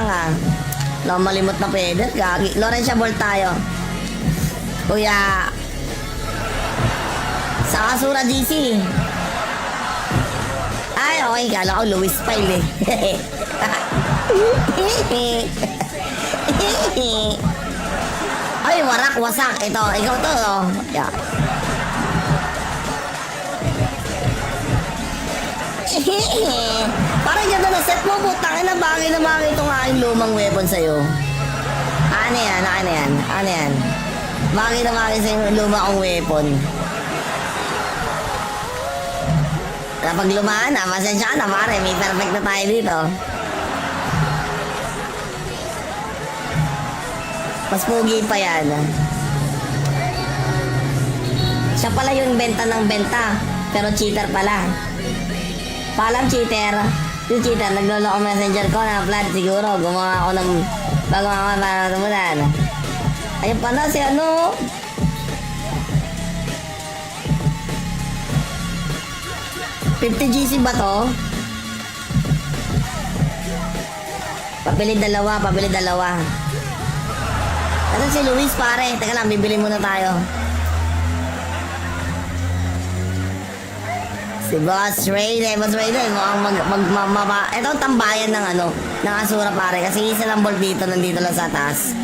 Tanga. Wala malimot na pwede. Gagi. Laurencia Ball tayo. Kuya. Sa Kasura GC. Ay, okay. Kala ko Luis Pile eh. Ay, warak, wasak. Ito, ikaw to. Oh. Yeah. Parang ganda na set mo, putang na bagay na bagay itong aking lumang weapon sa'yo. Ano yan? Ano yan? Ano yan? Bagay na bagay sa'yo lumang kong weapon. Kapag lumaan na, pasensya ka na pare, may perfect na tayo dito. Mas pugi pa yan. Siya pala yung benta ng benta, pero cheater pala. Paalam cheater. Yung cheater, nagloloko messenger ko na Vlad, siguro gumawa ako ng bago ako para tumulan. Ayun pa na si ano. $50 GC ba to? Pabili dalawa, pabili dalawa. Ano si Luis pare? Teka lang, bibili muna tayo. Si Boss Rayden, Boss Rayden, mukhang ito ang tambayan ng ano, ng Asura pare. Kasi isa lang bolt dito, nandito lang sa taas.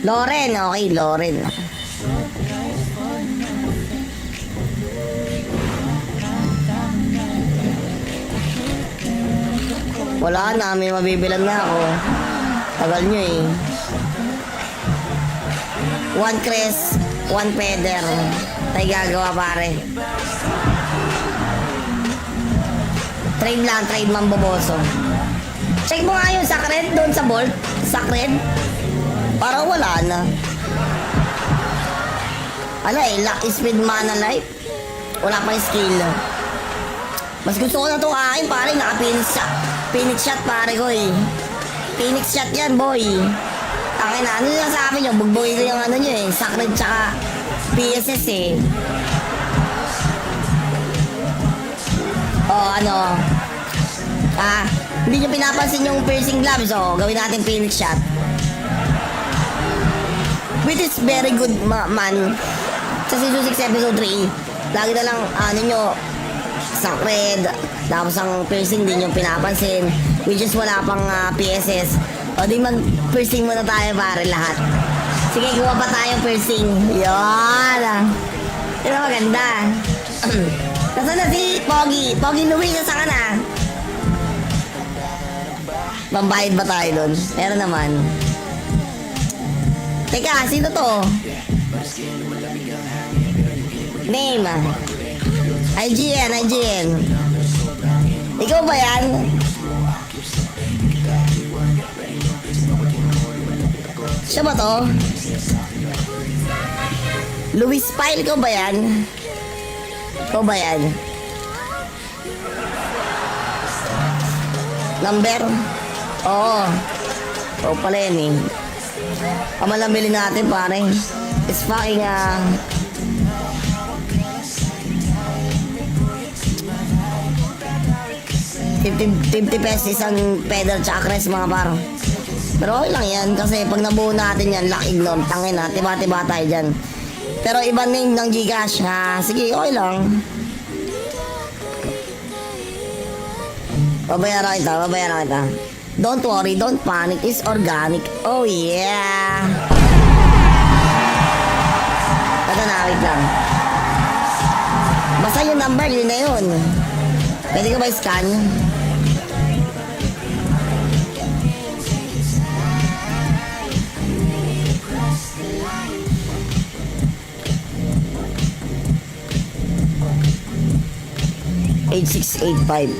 Loren, okay, Loren. Wala na, may mabibilan na ako. Tagal nyo eh. 1 crest, 1 feather. Tayo gagawa pare. Trade lang, trade mamboboso. Check mo nga yung sacred doon sa bolt. Sacred. Parang wala na. Ala eh, luck speed mana life. Wala pang skill. Mas gusto ko na itong akin pare, naka-Phoenix shot. Phoenix shot pare ko eh. Phoenix shot yan boy. Tangin na, ano yung sabi nyo? Bugboy ko yung ano nyo eh. Sacred tsaka PSS eh. O ano. Hindi nyo pinapansin yung piercing gloves. O, gawin natin Phoenix shot. Which is very good man. Sa Season 6 Episode 3, lagi na lang ano nyo, sacred. Tapos ang piercing din yung pinapansin. Which is wala pang PSS. O di mag piercing muna tayo pare lahat. Sige, gawa pa tayo piercing. Yun. Yun ang maganda. Nasaan na si Pogi? Pogi Louie, nasaan ka na? Mambayad ba tayo dun? Meron naman. Teka, sino to? Name. IGN, IGN. Ikaw ba yan? Siya ba to? Luis Pile, ikaw ba yan? Ikaw ba yan? Number? Oo. Oo pala yan eh. Pamalambili natin pare. It's fucking 50 pesos isang pedal tsaka crest mga paro. Pero okay lang yan kasi pag nabuo natin yan, lock ignore, tangin na, tiba-tiba tayo dyan. Pero iba name ng Gcash ha. Sige, okay lang. Babayaran kita, babayaran kita. Don't worry, don't panic, it's organic. Oh yeah. Ito na, wait lang. Basta yung number, yun na yun. Pwede ko ba i-scan? $8685.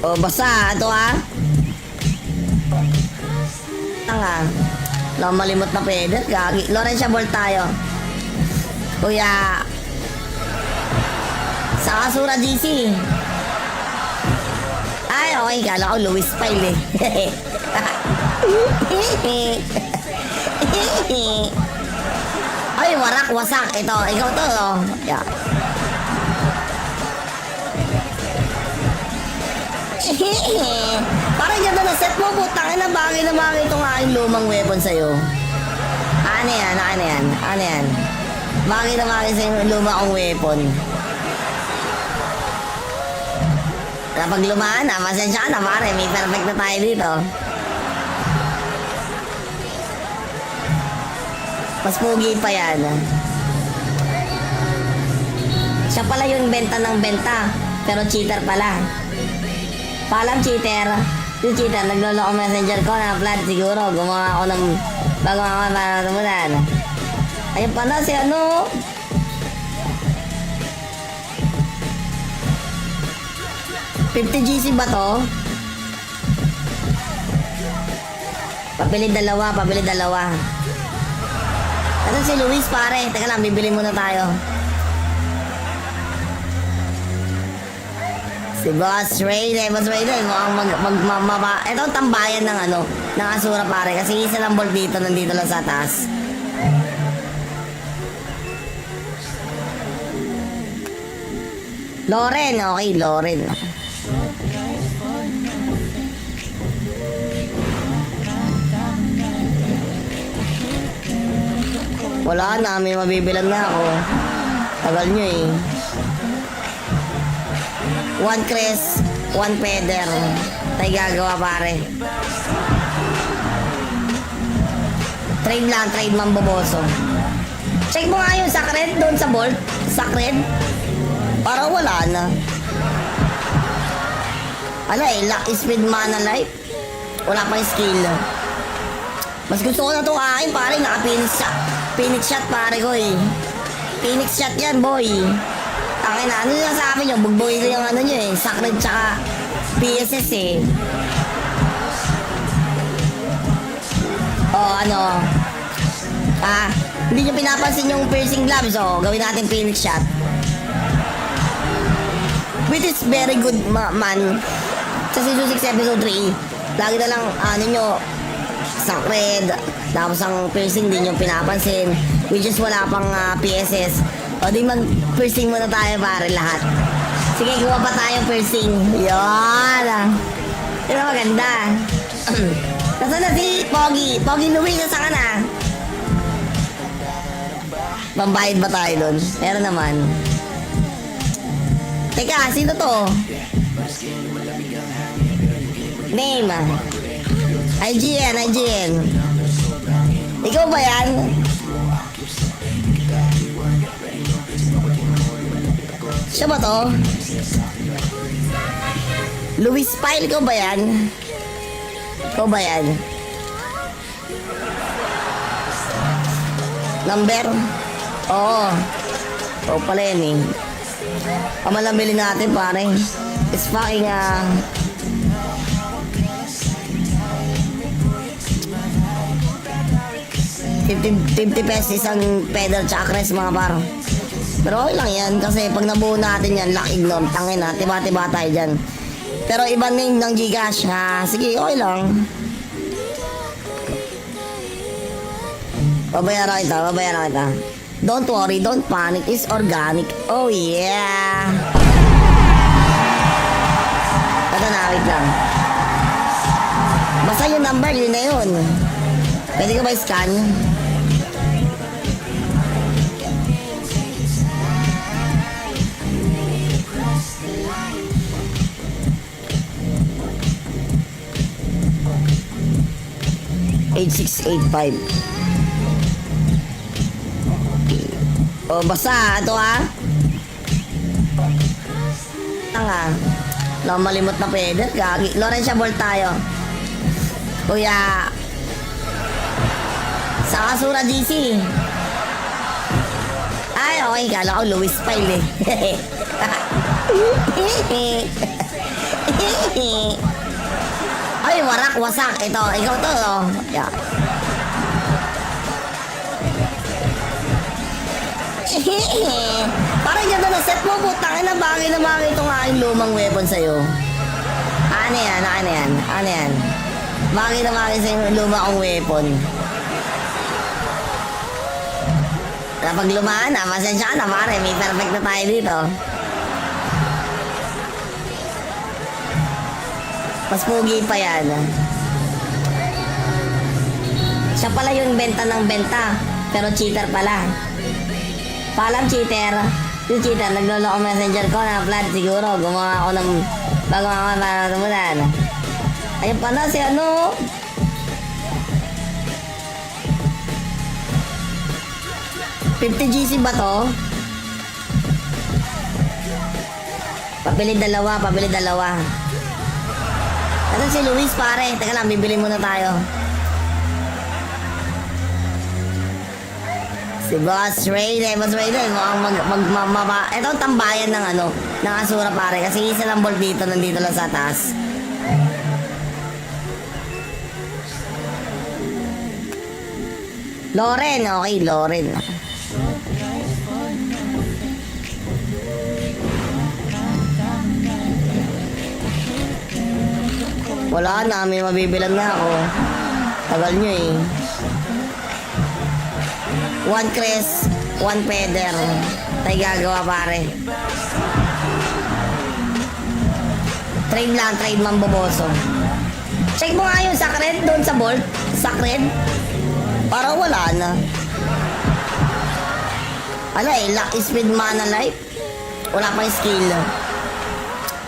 O, basta, ito ha. Tanga. Wala malimot na pwede. Gagi. Laurencia Ball tayo. Kuya. Sa Kasura GC. Ay, okay. Kala ko Luis Pile eh. Ay, warak, wasak. Ito, ikaw to, oh. Yeah. Parang ganda na set mo, putang ina, bagay na bagay itong aking lumang weapon sa'yo. Ano yan, ano yan, ano yan. Bagay na bagay sa'yo luma kong weapon. Kapag lumaan na, masensya ka na pare, may perfect na tayo dito. Mas pugi pa yan. Siya pala yung benta ng benta, pero cheater pala. Palam cheater. Yung cheater, nagloloko messenger ko na flat siguro. Gumawa ako ng bago ako para tumunan. Ayun pa na si ano. $50 GC ba to? Pabili dalawa, pabili dalawa. Ano si Luis pare? Teka lang, bibili muna tayo. Si Boss Raiden, Boss Raiden, mukhang ito ang tambayan ng ano, ng Asura pare. Kasi isa lang bolt dito, nandito lang sa taas. Loren, okay, Loren. Wala na, may mabibilang na ako. Tagal nyo eh. 1 crest, 1 feather. Tayo gagawa pare. Trade lang, trade mamboboso. Check mo nga yung sacred doon sa bolt. Sacred. Parang wala na. Ala eh, luck, speed, mana, life. Wala pang skill. Mas gusto ko na itong akin pare, naka-phoenix shot. Phoenix shot pare ko eh. Phoenix shot yan boy. Tangin na, ano yung sabi nyo? Bugboy ko yung ano nyo eh. Sacred tsaka PSS eh. Oh ano. Hindi nyo pinapansin yung piercing gloves oh. Gawin natin Phoenix shot. Which is very good man. Sa Season 6 Episode 3, lagi na lang ano nyo, sacred, tapos ang piercing din yung pinapansin, which is wala pang PSS. O di mag-piercing muna tayo pare lahat. Sige, gawa pa tayo piercing. Yun. Ito maganda. Nasaan na si Pogi? Pogi Luis, nasaan ka na? Pambayad ba tayo dun? Meron naman. Teka, sino to? Name. IGN, IGN. Ikaw ba yan? Siya ba to? Luis Pyle, ikaw ba yan? Ikaw ba yan? Number? Oo. Oo pala yan eh. Pamalambili natin pare. It's fucking 50 pesos isang pedal tsaka crest mga paro. Pero okay lang yan kasi pag nabuo natin yan, lock ignore, tangin na, tiba-tiba tayo dyan. Pero iba name ng Gcash ha. Sige, okay lang. Babayaran kita. Don't worry, don't panic, it's organic. Oh yeah. Ito na, wait lang. Basta yung number, yun na yun. Pwede ko ba scan? $8685. O basta, ito ha. Tanga. Wala malimot na pwede. Gagi. Lorencia Bolt tayo. Kuya. Sa Asura GC. Ay, okay. Kala ko Luis Pyle eh. Ay, warak, wasak. Ito, ikaw to. Oh. Yeah. Parang ganda na set mo, putang ina, bagay na bagay itong aking lumang weapon sa'yo. Ano yan, ano yan, ano yan. Bagay na bagay sa'yo luma kong weapon. Kapag lumaan na, pasensya ka na pare, may perfect na tayo dito. Mas pogi pa yan. Siya pala yung benta ng benta, pero cheater pala. Paalam cheater. Yung cheater, nagloloko messenger ko na Vlad, siguro gumawa ako ng bago ako para tumulan. Ayun pala si ano. $50 GC ba to? Pabili dalawa. Ano si Luis pare? Teka lang, bibili muna tayo. Si Boss Rayden, mukhang ito ang tambayan ng ano, ng Asura pare. Kasi isa lang bolt dito, nandito lang sa taas. Loren, okay, Loren. Wala na, may mabibilang na ako. Tagal nyo eh. 1 crest, 1 feather. Tayo gagawa pare. Trade mamboboso. Check mo nga yung sacred doon sa bolt. Sacred. Parang wala na. Ala eh, luck, speed, mana, life. Wala pa yung skill.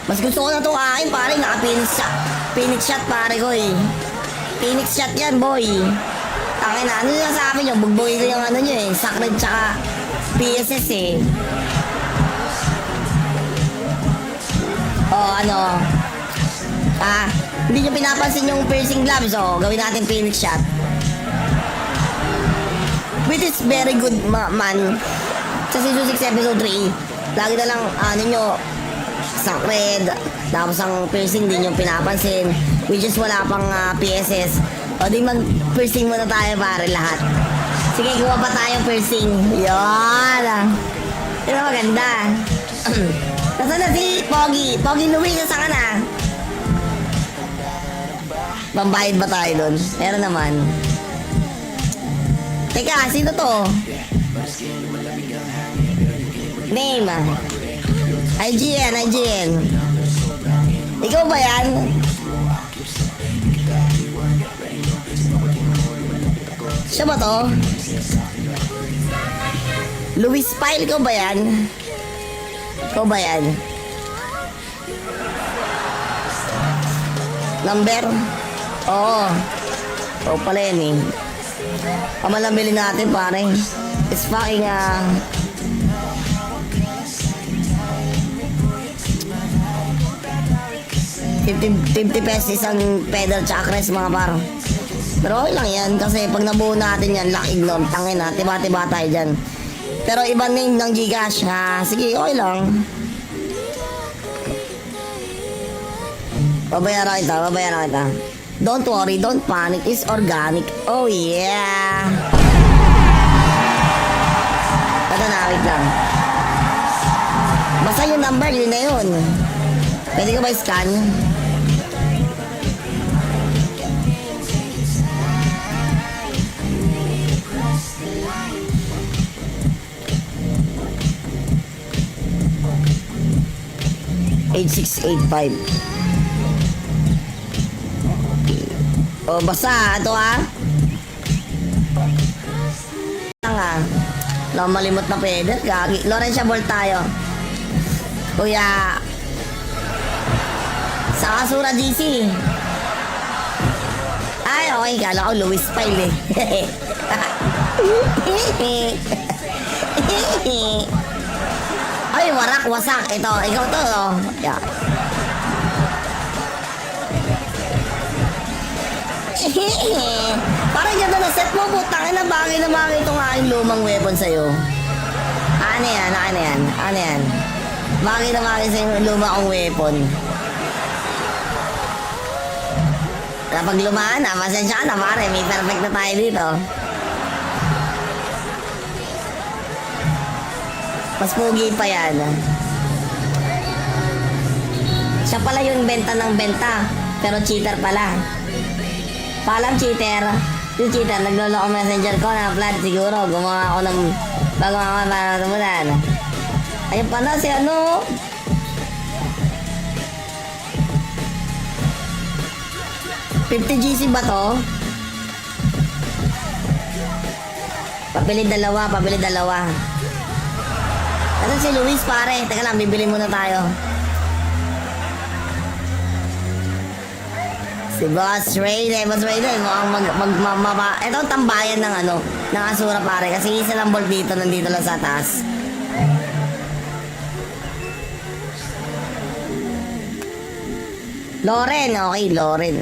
Mas gusto ko na itong akin pare, naka-phoenix shot. Phoenix shot pare ko eh. Phoenix shot yan boy. Tangin na, ano yung sabi nyo? Bugboy ko yung ano nyo eh. Sacred tsaka PSS eh. Ano. Hindi nyo pinapansin yung piercing gloves gawin natin Phoenix shot. Which is very good man. Sa Season 6 Episode 3, lagi na lang ano nyo, sacred, tapos ang piercing din yung pinapansin, which is wala pang PSS. O di mag-piercing muna tayo pare lahat. Sige, kuha pa tayong piercing. Yan. Ito maganda. Nasaan na si Pogi? Pogi Louie, nasaan ka na? Pambayad ba tayo dun? Meron naman. Teka, sino to? Name. IGN. Ikaw ba yan? Siya ba to? Luis Pyle, ikaw ba yan? Ikaw ba yan? Number? Oo. Oo pala yan eh. Pamalambili natin pare. It's fucking 50 pesos isang pedal tsaka crest mga par. Pero okay lang yan kasi pag nabuo natin yan, lock ignore, tangin na, tiba-tiba tayo dyan. Pero iba name ng Gcash sige okay lang. Babayaran kita. Don't worry, don't panic, it's organic. Oh yeah. Ito na, wait lang. Basta yung number, yun na yun. Pwede ko ba i-scan? Age 685. Basta, ito malimot na pwede. Laurencia Bolt tayo. Kuya. Sa Asura GC. Ay, okay. Kala ko Luis Pyle eh. Ay, wasak. Ito, ikaw to. Yeah. Parang ganda na set mo, putang na bagay itong aking lumang weapon sa'yo. Ano yan? Bagay na bagay sa'yo lumang kong weapon. Kapag lumaan na, pasensya ka na pare, may perfect na tayo dito. Mas pogi pa yan. Siya pala yung benta ng benta, pero cheater pala. Paalam cheater. Yung cheater, nagloloko messenger ko na Vlad, siguro gumawa ako ng Bago makakatamunan. Ayun pa na si ano. $50 GC ba to? Pabili dalawa. Ano si Luis pare? Teka lang, bibili muna tayo. Si Boss Rayden, mukhang ito ang tambayan ng ano, ng Asura pare. Kasi isa lang bolt dito, nandito lang sa taas. Loren, okay, Loren.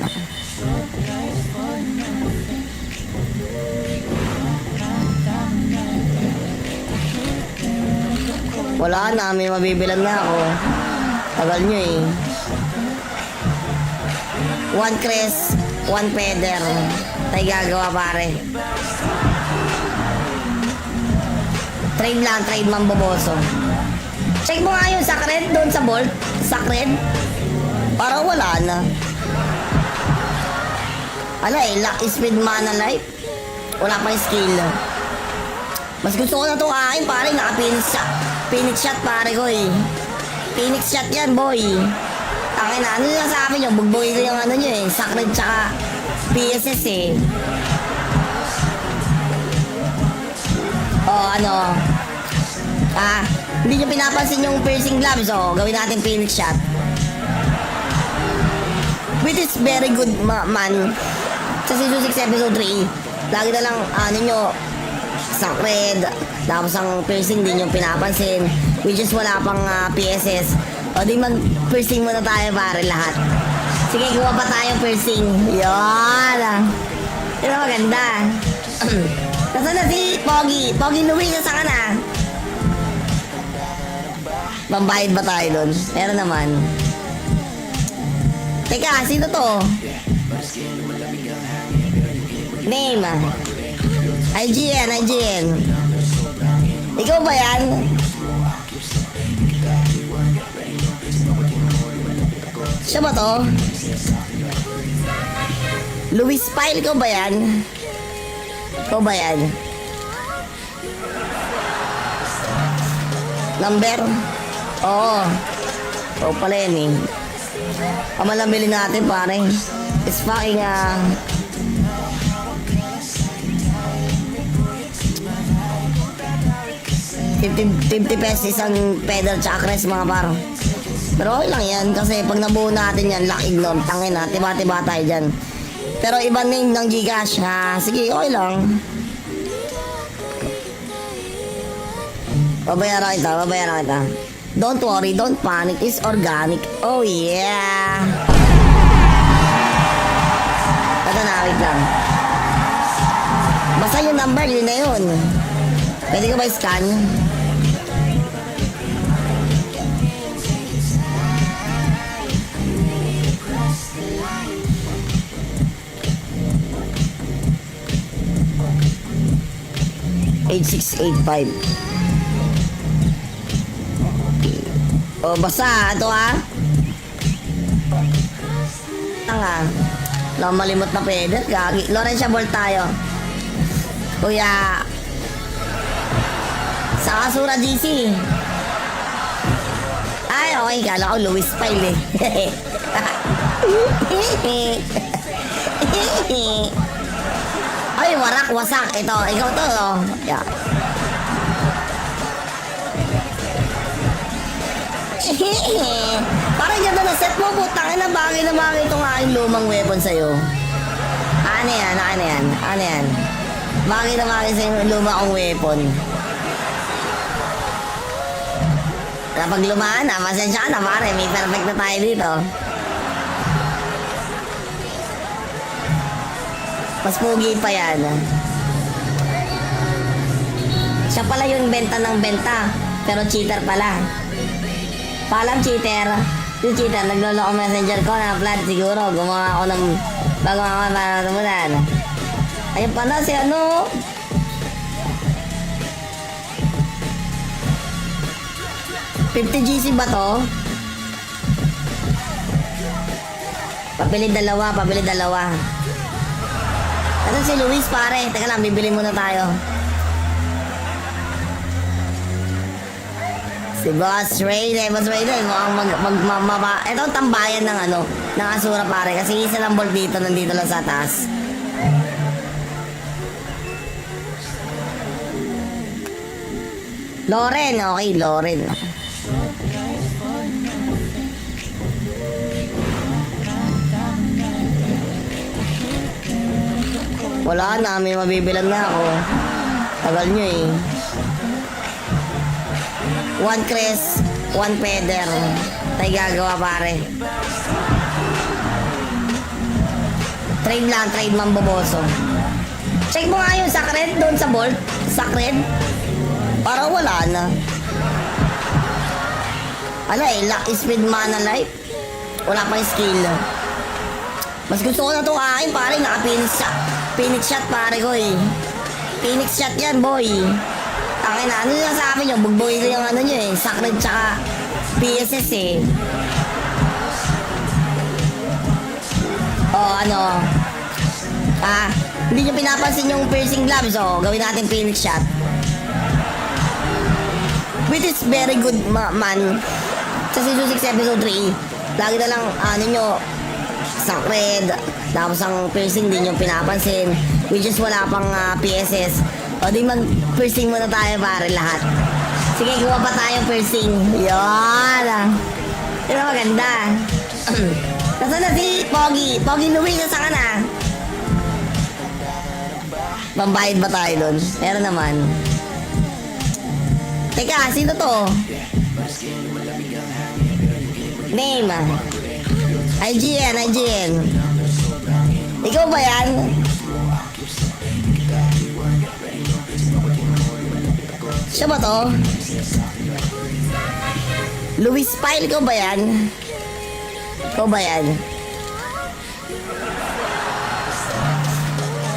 Wala na, may mabibilan na ako. Tagal nyo eh. 1 crest, 1 feather. Tayo gagawa pare. Trade mamboboso. Check mo nga yung sacred doon sa bolt. Sacred. Parang wala na. Ala eh, luck, speed, mana, life. Wala pang skill. Mas gusto ko na itong akin pare, Phoenix shot pare ko eh. Phoenix shot yan boy. Tangin na, ano yung sabi nyo? Bugboy ko yung ano nyo eh. Sacred tsaka PSS eh. Ano? Hindi nyo pinapansin yung piercing gloves. Gawin natin Phoenix shot. Which is very good man. Sa Season 6 Episode 3, lagi na lang ano nyo, Sacred, tapos ang piercing din yung pinapansin, which is wala pang PSS. O di mag piercing muna tayo pare lahat. Sige, kuha pa tayong piercing. Yun. Yun ang maganda. Nasaan na si Pogi? Pogi Louie, nasa ka na? Mambayad ba tayo dun? Meron naman. Teka, sino to? Name. IGN. Ikaw ba yan? Siya ba to? Luis Pyle, ikaw ba yan? Ikaw ba yan? Number? Oo. Oo pala yan eh. Pamalambili natin pare. It's fucking 50 pesos isang pedal tsaka crest mga paro. Pero okay lang yan kasi pag nabuo natin yan, lock ignore, tangin na, tiba-tiba tayo dyan. Pero iba name ng Gcash ha, sige okay lang. Babayaran kita. Don't worry, don't panic, it's organic. Oh yeah. Ito na, wait lang. Basta yung number, yun na yun. Pwede ko ba i-scan? $8685. Basta, ito Tanga. Lang malimot na pwede. Gagi. Lorencia Ball tayo. Kuya. Sa Asura GC. Ay, okay. Kala ko Luis Pyle eh. Ay, wasak. Ito, ikaw to. Yeah. Parang ganda na set mo, putang ina, bagay na bagay itong aking lumang weapon sa'yo. Ano yan? Bagay na bagay sa'yo luma kong weapon. Kapag lumaan na, masensya ka na pare, may perfect na tayo dito. Mas pugi pa yan. Siya pala yung benta ng benta, pero cheater pala. Palam cheater. Yung cheater, nagloloko messenger ko na flat siguro. Gumawa ako ng bago ako natumunan. Ayun pa na si ano. $50 GC ba to? Pabili dalawa. Ano si Luis pare? Teka lang, bibili muna tayo. Si Boss Raiden, mukhang ito ang tambayan ng ng Asura pare, kasi isa lang bolt dito, nandito lang sa taas. Loren, okay, Loren. Wala na, may mabibilang na ako. Tagal nyo eh. One crest, one feather. Tayo gagawa pare. Trade lang, trade mamboboso. Check mo nga yung sacred doon sa bolt. Sacred. Parang wala na. Ala eh, luck, speed, mana, life. Wala pang skill. Mas gusto ko na ito kain pare, naka-phoenix shot. Phoenix shot pare ko eh. Phoenix shot yan boy. Tangin na, ano yung sabi nyo? Bugboy ko yung nyo eh. Sacred tsaka PSS eh. Hindi nyo pinapansin yung piercing gloves gawin natin Phoenix shot. Which is very good man. Sa Season 6 Episode 3, lagi na lang Sacred, tapos ang piercing din yung pinapansin, which is wala pang PSS. O di mag-piercing muna tayo pare lahat. Sige, gawa pa tayong piercing. Yun. Ito maganda. Nasaan na si Pogi? Pogi Luis, nasaan ka na? Pambayad ba tayo dun? Meron naman. Teka, sino to? Name. IGN. Ikaw ba yan? Siya ba to? Luis Pyle, ikaw ba yan? Ikaw ba yan?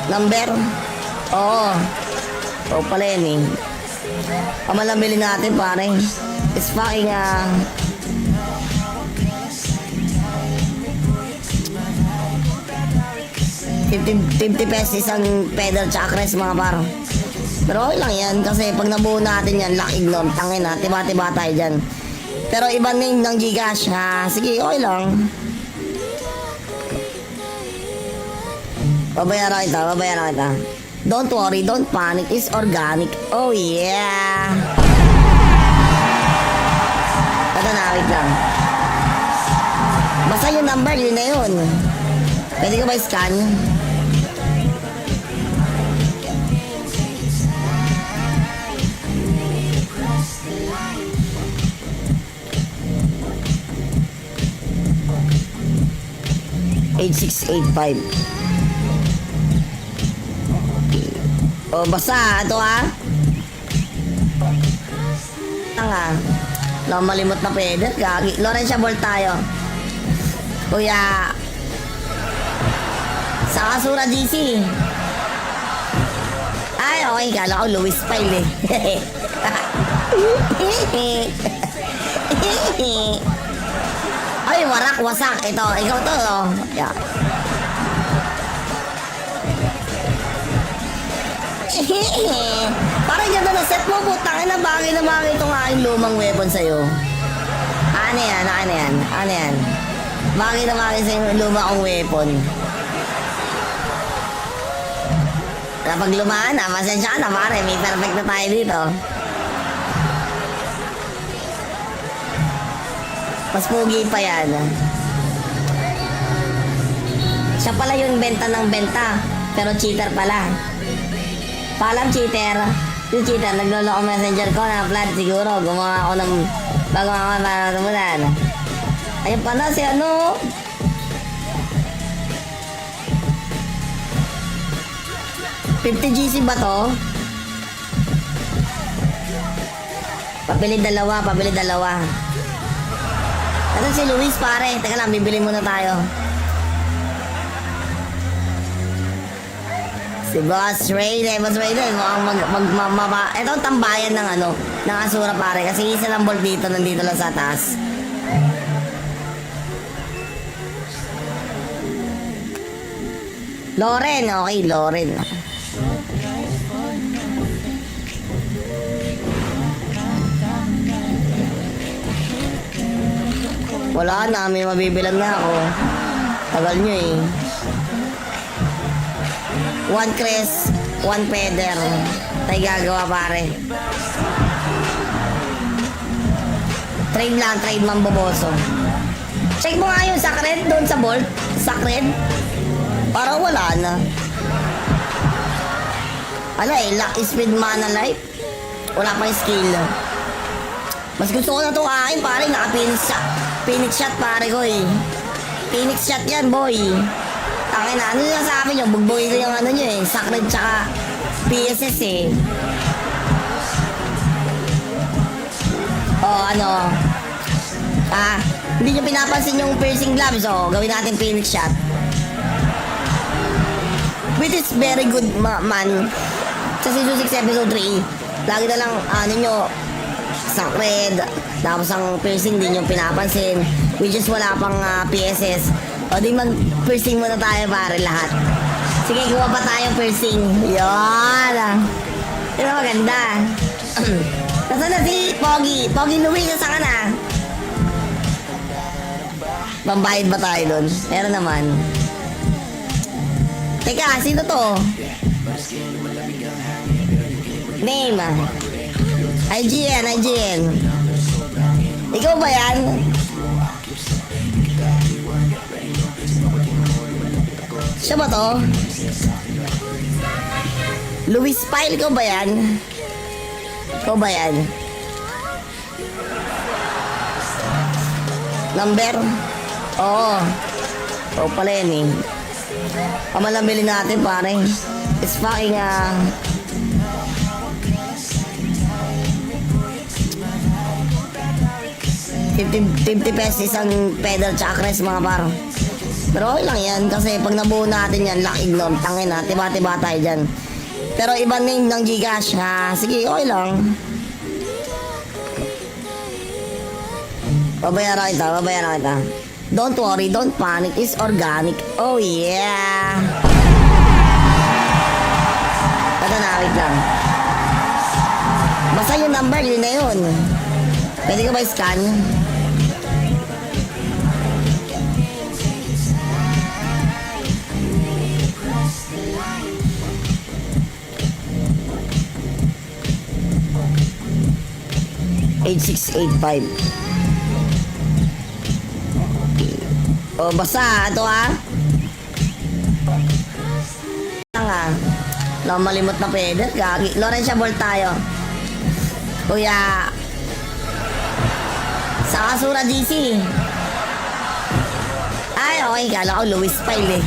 Number? Oo. Ikaw pala yan eh. Pamalambili natin pare. It's fucking 50 pesos isang pedal tsaka crest mga par. Pero okay lang yan kasi pag nabuo natin yan, lock ignore, tangin na, tiba-tiba tayo dyan. Pero iba name ng Gcash ha. Sige, okay lang. Babayaran kita. Don't worry, don't panic, it's organic. Oh yeah. Ito na, wait lang. Basta yung number, yun na yun. Pwede ko ba scan? $8685. O basta, ito Lang malimot na pwede. Gagi. Lorencia Bolt tayo. Kuya. Sa Asura GC. Ay, okay. Kala ko Luis Pyle eh. Ay, wasak. Ito, ikaw to. Yeah. Parang ganda na set mo, putang na bagay itong aking lumang weapon sa'yo. Ano yan? Bagay na bagay sa'yo lumang kong weapon. Kapag lumaan pasensya ka na pare, may perfect na tayo dito. Mas pugi pa yan. Siya pala yung benta ng benta, pero cheater pala. Paalam cheater. Yung cheater, nagloloko messenger ko na Vlad siguro. Gumawa ako ng bago ako para tumulan. Ayun pala si ano. $50 GC ba to? Pabili dalawa. Ito si Luis pare. Teka lang, bibili muna tayo. Si Boss Raiden, mukhang ito ang tambayan ng ng Asura pare, kasi isa lang bolt dito, nandito lang sa taas. Loren, okay, Loren. Wala na, may mabibilan na ako. Tagal nyo eh. 1 Cres, 1 Peder. Tayo gagawa pare. Trade lang, trade mamboboso. Check mo nga yung Sacred doon sa bolt. Sacred. Parang wala na. Ala eh, luck, speed, mana, life. Wala pa yung skill. Mas gusto ko na itong akin pare, naka-phoenix shot. Phoenix shot pare ko eh. Phoenix shot yan boy. Tangin na, ano yung sabi nyo? Bugbugin ko yung ano nyo eh. Sacred tsaka PSS eh. Ano? Hindi nyo pinapansin yung piercing gloves, gawin natin Phoenix shot. Which is very good man. Sa Season 6 Episode 3, lagi na lang, nyo, Sacred, tapos ang piercing din yung pinapansin. Which is wala pang PSS. O di mag-piercing muna tayo pare lahat. Sige, kuha pa tayong piercing. Yan. Ito maganda. Nasaan na si Pogi? Pogi Louie, nasaan ka na? Pambayad ba tayo dun? Meron naman. Teka, sino to? Name. IGN. Ikaw ba yan? Siya ba to? Luis Pyle, ikaw ba yan? Ikaw ba yan? Number? Oo. Oo pala yan eh. Pamalambili natin pare. It's fucking 50 pesos isang pedal tsaka crest mga par. Pero okay lang yan kasi pag nabuo natin yan, lock ignore, tangin na, tiba-tiba tayo dyan. Pero iba name ng Gcash ha. Sige, okay lang. Babayaran kita. Don't worry, don't panic, it's organic. Oh yeah. Ito na, wait lang. Basta yung number, yun na yun. Pwede ko ba i-scan? Age 685. O basta, ito Lang malimot na pwede. Gagi. Laurencia Ball tayo. Kuya. Sa Kasura GC. Ay, okay. Kala ko Luis Pyle eh.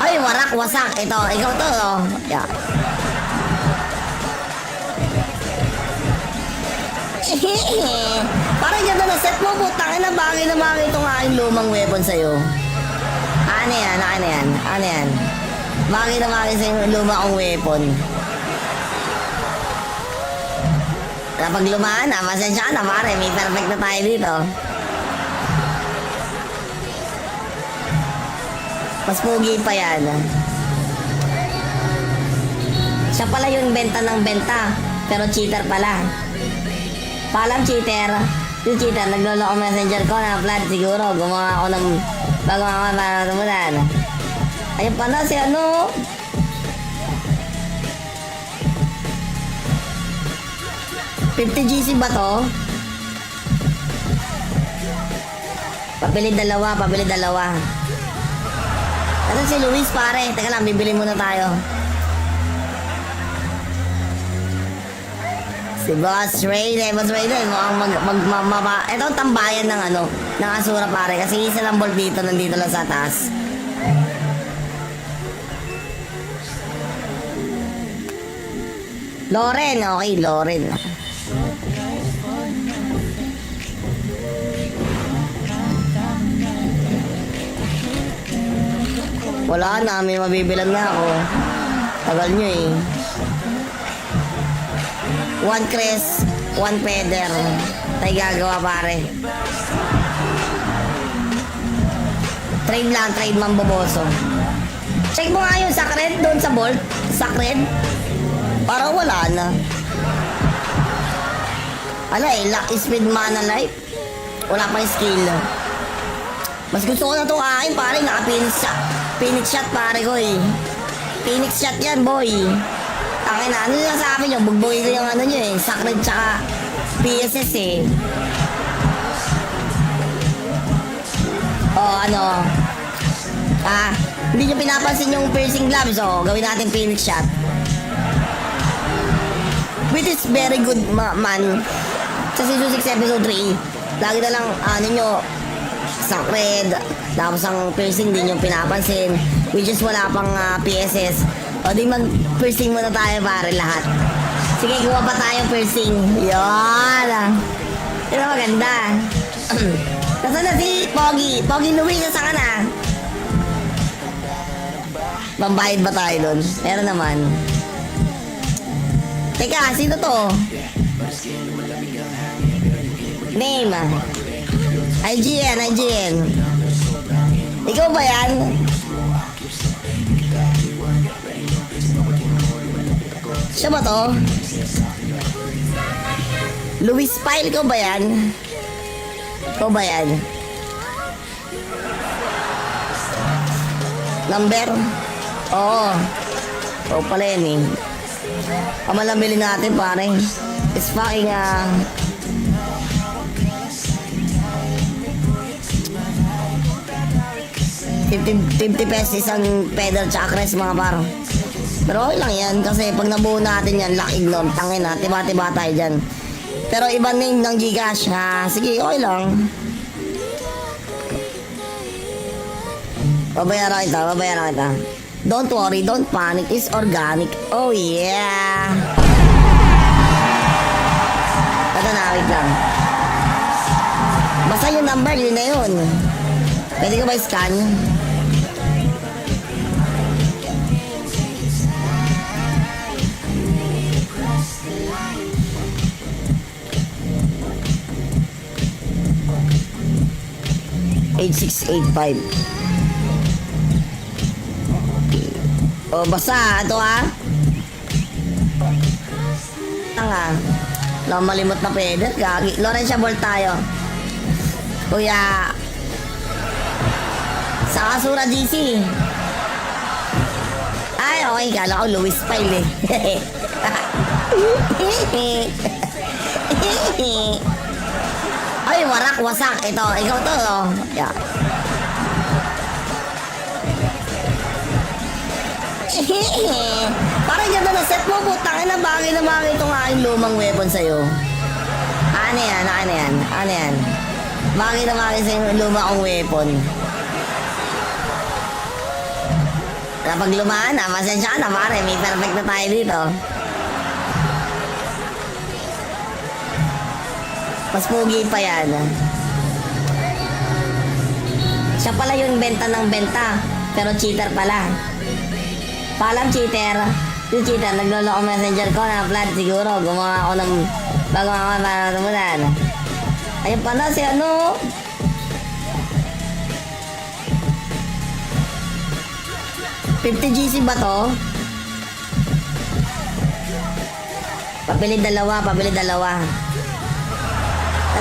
Ay, wasak. Ito, ikaw to. Yeah. Parang ganda na set mo, putang na bagay na bagay itong aking lumang weapon sa'yo. Ano yan? Bagay na bagay sa'yo lumang akong weapon. Kapag lumaan pasensya ka na pare, may perfect na tayo dito. Mas pugi pa yan. Siya pala yung benta ng benta, pero cheater pala. Paalam cheater. Yung cheater, nagloloko messenger ko na Vlad, siguro gumawa ako ng bago ako para tumulan. Ayun pa na si ano. $50 GC ba to? Pabili dalawa. Ano si Luis pare? Teka lang, bibili muna tayo. Si Boss Rayden, mukhang ito ang tambayan ng ng Asura pare. Kasi isa lang bolt dito, nandito lang sa taas. Loren, okay, Loren. Wala na, may mabibilan na ako. Tagal nyo eh. 1 Cres, 1 Peder. Tayo gagawa pare. Trade lang, trade mamboboso. Check mo nga yung Sacred doon sa bolt. Sacred. Parang wala na. Ala eh, luck is with mana life. Wala pang skill. Mas gusto ko na itong akin, pare. Naka-phoenix shot. Phoenix shot, pare ko eh. Phoenix shot yan, boy. Tangin na, ano yung sabi nyo? Bugboy ko yung ano nyo eh. Sacred tsaka PSS eh. O ano? Hindi nyo pinapansin yung piercing gloves. O, gawin natin Phoenix shot. Which is very good, man. Sa Season 6 Episode 3, lagi na lang, ano nyo, Sacred. Tapos ang piercing din yung pinapansin. Which is wala pang PSS. O di man, piercing muna tayo pare lahat. Sige, kuha pa tayong piercing. Yun. Yun ang maganda. Nasaan na si Pogi? Pogi Louie, nasaan ka na? Mambayad ba tayo dun? Meron naman. Teka, sino to? Name. IGN. Ikaw ba yan? Siya ba to? Louis Pyle, ikaw ba yan? Ikaw ba yan? Number? Oo. Oo pala yan eh. Pamalambili natin pare. It's fucking 50 pesos isang pedal tsaka crest mga par. Pero okay lang yan kasi pag nabuo natin yan, lock ignore, tangin na, tiba-tiba tayo dyan. Pero iba name ng Gcash ha. Sige, okay lang. Babayaran kita. Don't worry, don't panic, it's organic. Oh yeah. Ito na, wait lang. Basta yung number, yun na yun. Pwede ko ba i-scan? $8685. O, basta, ito Tanga. Lang malimot na pwede. Gagi. Lorencia Ball tayo. Kuya. Sa Kasura GC. Ay, okay. Kala ko Louis Pyle eh. Ay, warak, wasak. Ito, ikaw to. Oh. Yeah. Parang ganda na set mo, putang ina, bagay na bagay itong aking lumang weapon sa'yo. Ano yan? Bagay na bagay sa'yo luma kong weapon. Kapag lumaan na, masensya ka na pare, may perfect na tayo dito. Mas pugi pa yan. Siya pala yung benta ng benta, pero cheater pala. Palam cheater. Yung cheater, nagloloko messenger ko na flat siguro. Gumawa ako ng bago ako para tumunan. Ayun pa na si ano. $50 GC ba to? Pabili dalawa.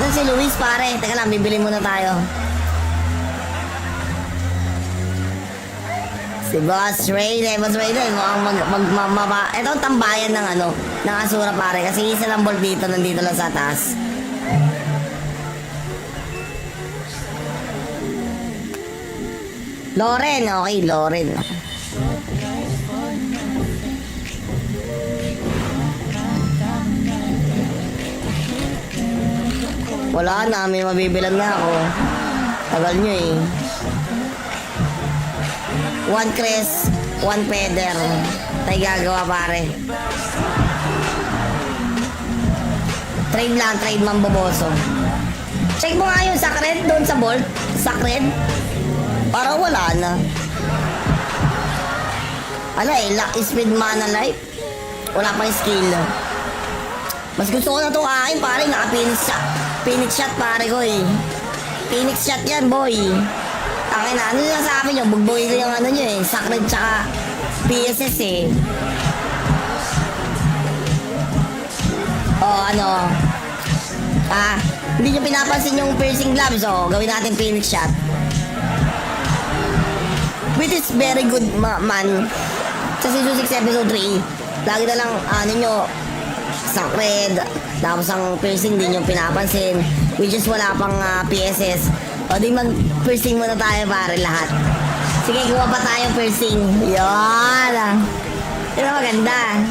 Ano si Luis pare? Teka lang, bibili muna tayo. Si Boss Raiden, mukhang ito ang tambayan ng ng Asura pare. Kasi isa lang bolt dito, nandito lang sa taas. Loren, okay, Loren. Wala na, may mabibilang na ako. Tagal nyo eh. 1 crest, 1 feather. Tayo gagawa pare. Trade mamboboso. Check mo nga yung sacred doon sa bolt. Sacred. Parang wala na. Ala eh, luck is with mana life. Wala pang skill. Mas gusto ko na itong akin pare, naka-phoenix shot. Phoenix shot pare ko eh. Phoenix shot yan boy. Tangin na, ano yung sabi nyo? Bugboy ko yung nyo eh. Sacred tsaka PSS eh. O Hindi nyo pinapansin yung piercing gloves, gawin natin phoenix shot. Which is very good, man. Sa season 6 episode 3, lagi na lang, sacred, tapos ang piercing din yung pinapansin, which is wala pang PSS. O di mag-piercing muna tayo pare lahat. Sige, gawa pa tayo piercing. Yun. Ito maganda.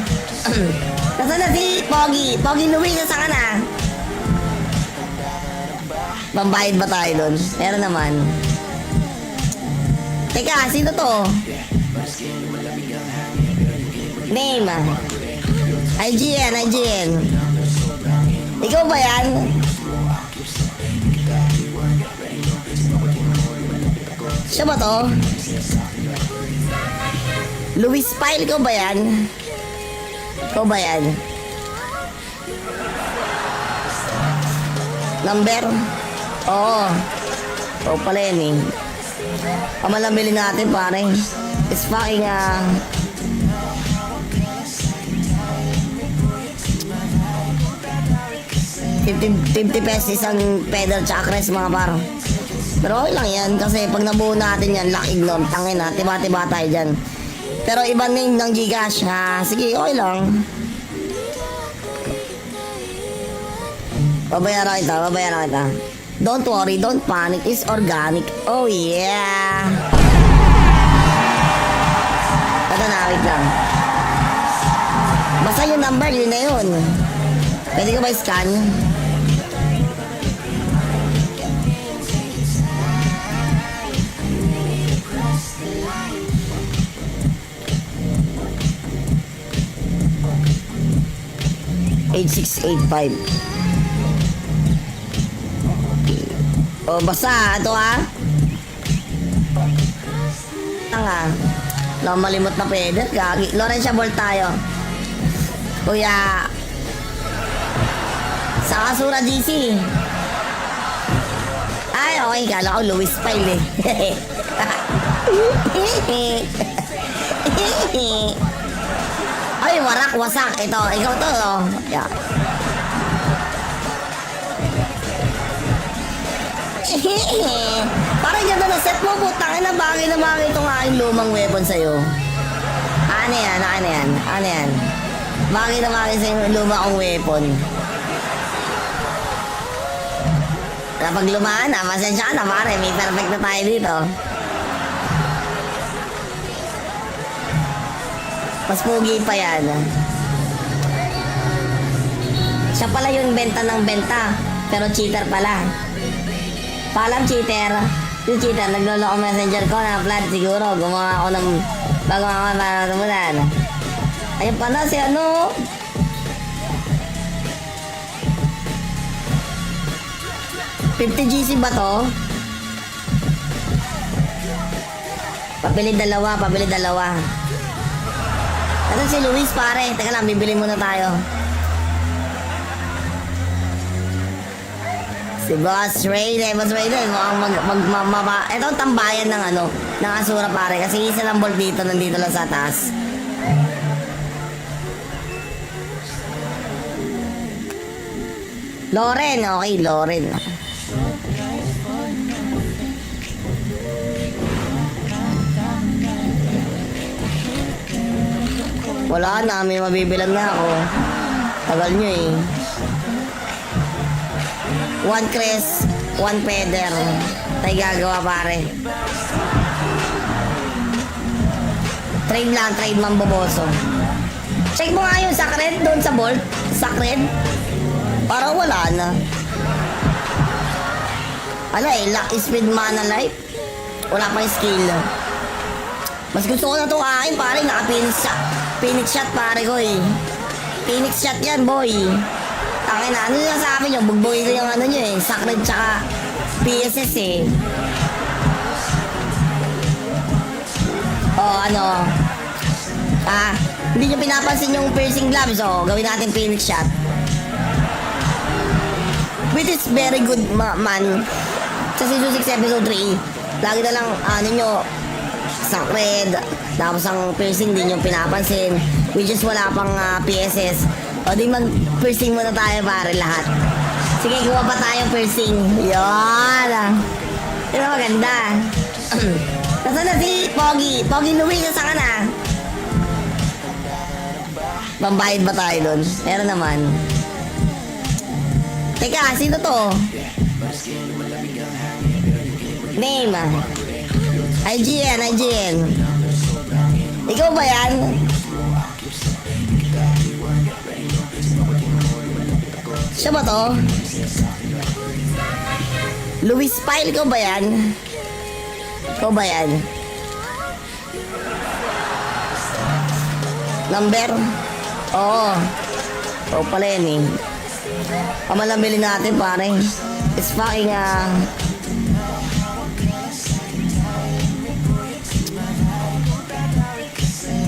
Nasaan na si Pogi? Pogi Luis, nasaan ka na? Pambayad ba tayo dun? Meron naman. Teka, sino to? Name. IGN. Ikaw ba yan? Siya ba to? Luis Pyle, ikaw ba yan? Ikaw ba yan? Number? Oo. Oo pala yan eh. Pamalambili natin pare. It's fucking 50 pesos isang pedal tsaka crest mga par. Pero okay lang yan kasi pag nabuo natin yan, lakig nun, tangin na, tiba-tiba tayo dyan. Pero iba name ng Gcash ha. Sige, okay lang. Babayaran kita. Don't worry, don't panic, it's organic. Oh yeah. Ito na, wait lang. Basta yung number, yun na yun. Pwede ko ba scan? (8685) O basta, ito Lang malimot na pwede. Gagi. Lorencia Ball tayo. Kuya. Sa Kasura GC. Ay, okay. Kala ko Luis Pyle eh. Ay, wasak. Ito, ikaw to. Yeah. Parang ganda na set mo, putang na bagay itong aking lumang weapon sa'yo. Ano yan? Bagay na bagay sa'yo lumang kong weapon. Kapag lumaan na, masensya ka na pare, may perfect na tayo dito. Mas pugi pa yan. Siya pala yung benta ng benta, pero cheater pala. Paalam cheater. Yung cheater, nagloloko messenger ko na Vlad siguro. Gumawa ako ng bago ako matumunan. Ayun pa na si ano. $50 GC ba to? Pabili dalawa. Ito si Luis pare. Teka lang, bibili muna tayo. Si Boss Rayden, mukhang ito ang tambayan ng Asura pare. Kasi isa lang bolt dito, nandito lang sa taas. Loren, okay, Loren. Wala na, may mabibilang na ako. Tagal nyo eh. 1 crest, 1 feather. Tayo gagawa pare. Trade mamboboso. Check mo nga yung sacred doon sa bolt. Sacred. Parang wala na. Luck, speed, mana, life. Wala pa yung skill. Mas gusto ko na itong akin pare. Phoenix shot pare ko eh. Phoenix shot yan boy. Tangin na, ano yung sabi nyo? Bugboy ko yung nyo eh. Sacred tsaka PSS eh. Hindi nyo pinapansin yung piercing gloves gawin natin phoenix shot. Which is very good man. Sa season 6 episode 3, lagi na lang sacred, tapos ang piercing din yung pinapansin, which is wala pang PSS. O di mag-piercing muna tayo pare lahat. Sige, kuha pa tayong piercing. Yan. Ito maganda. Nasaan na si Pogi? Pogi Louie, nasa ka na? Pambayad ba tayo dun? Meron naman. Teka, sino to? Name. IGN. Ikaw ba yan? Siya ba to? Luis Pyle, ikaw ba yan? Ikaw ba yan? Number? Oo. Oo pala yan eh. Pamalambili natin pare. It's fucking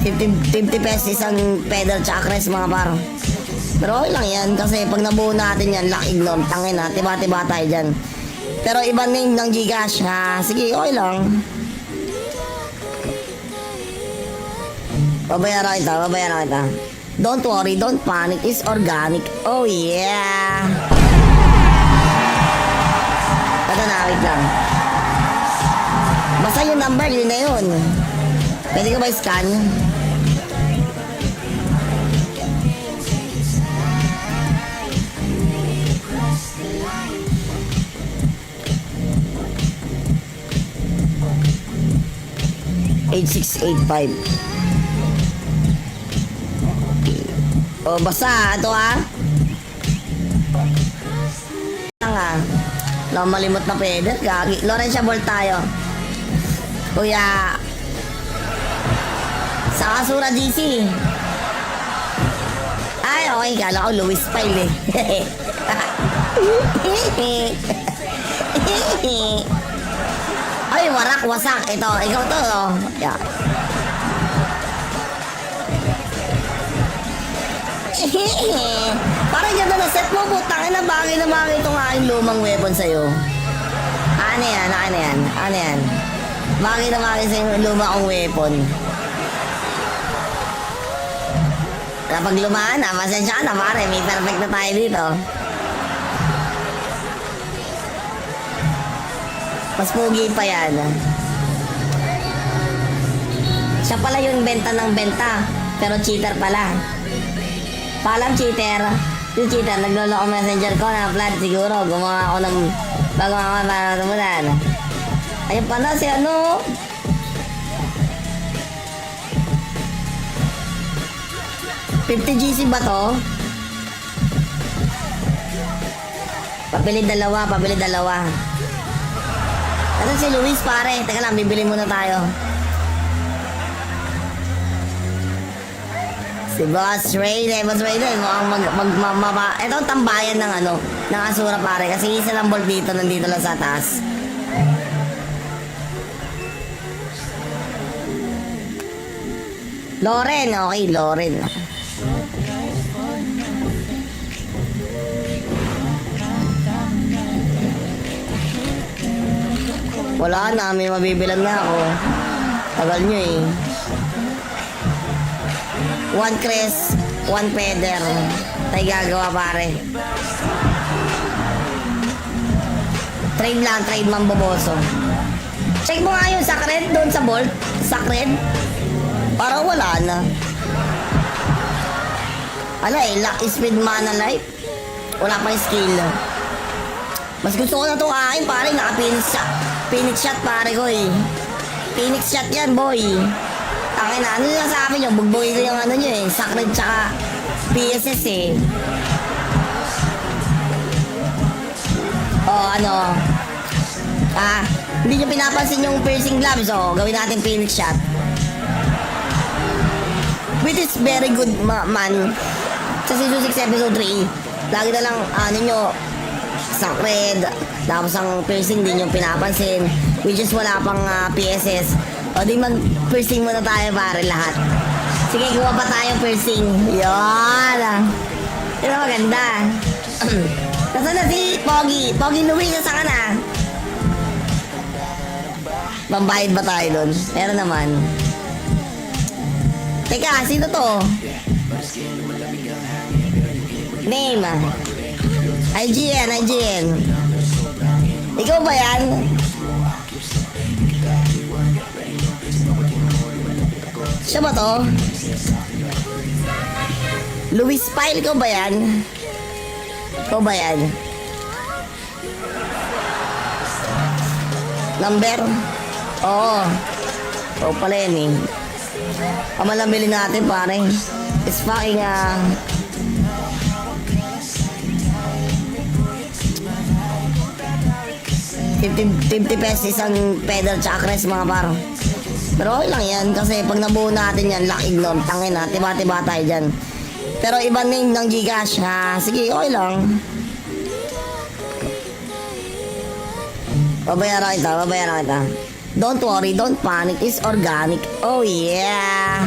50 pesos isang pedal tsaka crest mga par. Pero okay lang yan kasi pag nabuo natin yan, laking nom, tangin na, tiba-tiba tayo dyan. Pero iba name ng Gcash ha. Sige, okay lang. Babayaran kita. Don't worry, don't panic, it's organic. Oh yeah. Ito na, wait lang. Basta yung number, yun na yun. Pwede ko ba i-scan? Age 685. O basta, ito ha. Lang malimot na pwede. Gagi. Laurencia Ball tayo. Kuya. Sa Kasura GC. Ay, okay. Kala ko Luis Pyle eh. Ay, warak, wasak. Ito, ikaw to. Oh. Yeah. Parang ganda na set mo, putang na bagay na bagay itong aking lumang weapon sa'yo. Ano yan? Bagay na bagay sa'yo lumang kong weapon. Kapag lumaan na, pasensya ka na pare, may perfect na tayo dito. Mas pugi pa yan. Siya pala yung benta ng benta, pero cheater pala. Paalam cheater. Yung cheater, nagloloko messenger ko na flat siguro. Gumawa ako ng bago ako para tumulan. Ayun pa na si ano. $50 GC ba to? Pabili dalawa. Ano si Luis pare? Teka lang, bibili muna tayo. Si Boss Rayden, mukhang ito ang tambayan ng ano, ng Asura pare. Kasi isa lang bolt dito, nandito lang sa taas. Loren, okay, Loren. Wala na, may mabibilan na ako. Tagal nyo eh. 1 crest, 1 feather. Tayo gagawa pare. Trade mamboboso. Check mo nga yung sacred doon sa bolt. Sacred. Parang wala na. Ala eh, luck, speed, mana, life. Wala pang skill. Mas gusto ko na itong akin pare. Phoenix shot pare ko eh. Phoenix shot yan boy. Tangin na, ano yung sabi nyo? Bugboy ko yung ano nyo eh. Sacred tsaka PSS eh. Ano? Hindi nyo pinapansin yung piercing gloves. Gawin natin Phoenix shot. Which is very good man. Sa Season 6 Episode 3, lagi na lang nyo sacred. Tapos ang piercing din yung pinapansin. Which is wala pang PSS. O di man piercing muna tayo pare lahat. Sige, kuha pa tayong piercing. Yan. Ito maganda. Nasaan na si Pogi? Pogi Louie, nasa ka na? Pambayad ba tayo dun? Meron naman. Teka, sino to? Name. IGN, IGN. Ikaw ba yan? Siya ba to? Luis Pile, ikaw ba yan? Ikaw ba yan? Number? Oo. Oo pala yan eh. Pamalambili natin pare. It's fucking 50 pesos isang pedal tsaka crest mga par. Pero okay lang yan kasi pag nabuo natin yan, laking nun, tangin na, tiba-tiba tayo dyan. Pero iba name ng Gcash ha. Sige, okay lang. Babayaran kita. Don't worry, don't panic, it's organic. Oh yeah.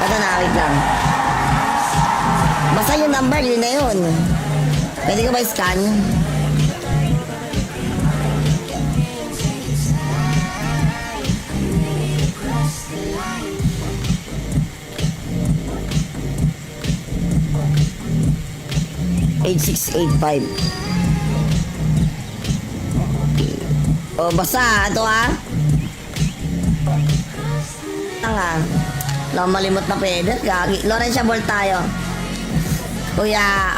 Ito na, wait lang. Basta yung number, yun na yun. Pwede ko ba i-scan? Eight 685. O, basta, ito ha. Tanga. Lang malimot na pwede. Gagi. Lorencia Ball tayo. Kuya.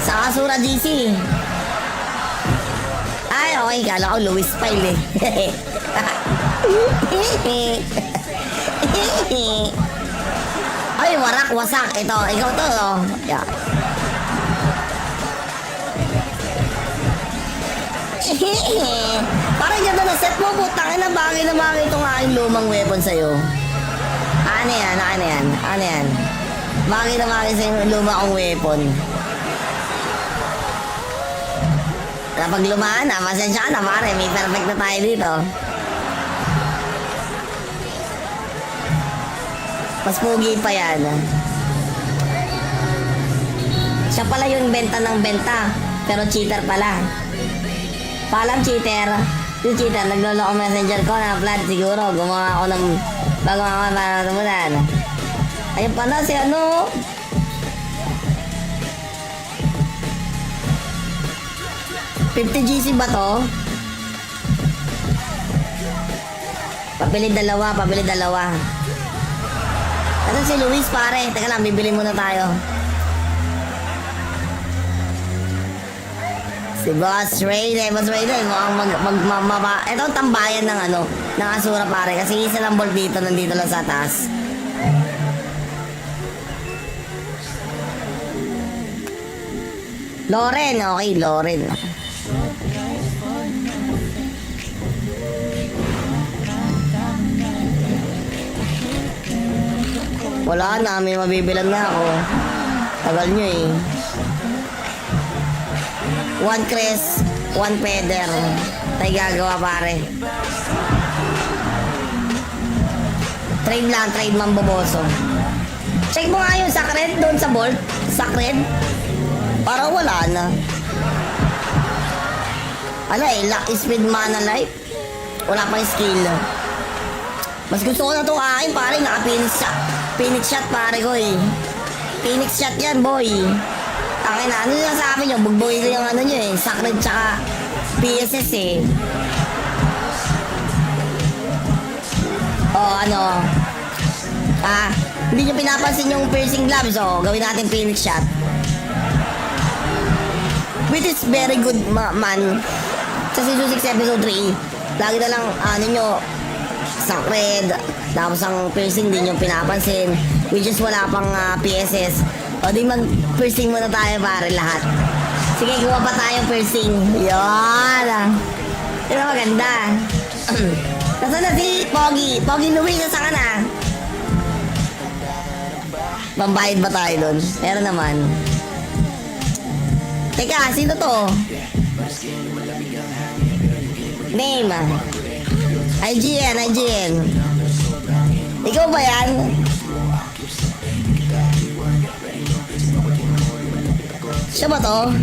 Sa Kasura GC. Ay, okay. Kala ko Luis Pile eh. Ay, warak, wasak. Ito, ikaw to. Oh. Yeah. Parang ganda na set mo, putang ina, bagay na bagay itong aking lumang weapon sa'yo. Ano yan? Bagay na bagay sa'yo luma kong weapon. Kapag lumaan na, masensya ka na pare, may perfect na tayo dito. Mas pugi pa yan. Siya pala yung benta ng benta, pero cheater pala. Palam cheater. Yung cheater, naglolo ko messenger ko na flat siguro. Gumawa ako ng bago ako para tumunan. Ayun pala si ano. $50 GC ba to? Pabili dalawa. Ano si Luis pare? Teka lang, bibili muna tayo. Si Boss Rayden, mukhang ito ang tambayan ng ano, ng Asura pare. Kasi isa lang bolt dito, nandito lang sa taas. Loren, okay, Loren. Wala na, may mabibilang na ako. Tagal nyo eh. 1 crest, 1 feather. Tayo gagawa pare. Trade lang, trade mamboboso. Check mo nga yung sacred doon sa bolt. Sacred. Parang wala na. Ala eh, luck, speed, mana, life. Wala pang skill. Mas gusto ko na itong akin pare, naka-phoenix shot. Phoenix shot pare ko eh. Phoenix shot yan boy. Tangin na, ano yung sa akin yung bugboy ko yung ano nyo eh. Sacred tsaka PSS eh. Oh ano. Hindi nyo pinapansin yung piercing gloves oh. Gawin natin Phoenix shot. Which is very good man. Sa Season 6 Episode 3, lagi na lang ano nyo, sacred, tapos ang piercing din yung pinapansin, which is wala pang PSS. O di mag-piercing muna tayo pare lahat. Sige, gawa pa tayong piercing. Yun. Ito maganda. Nasaan na si Pogi? Pogi Luis, nasaan ka na? Pambayad ba tayo dun? Meron naman. Teka, sino to? Name. IGN. Ikaw ba yan? Siya ba to?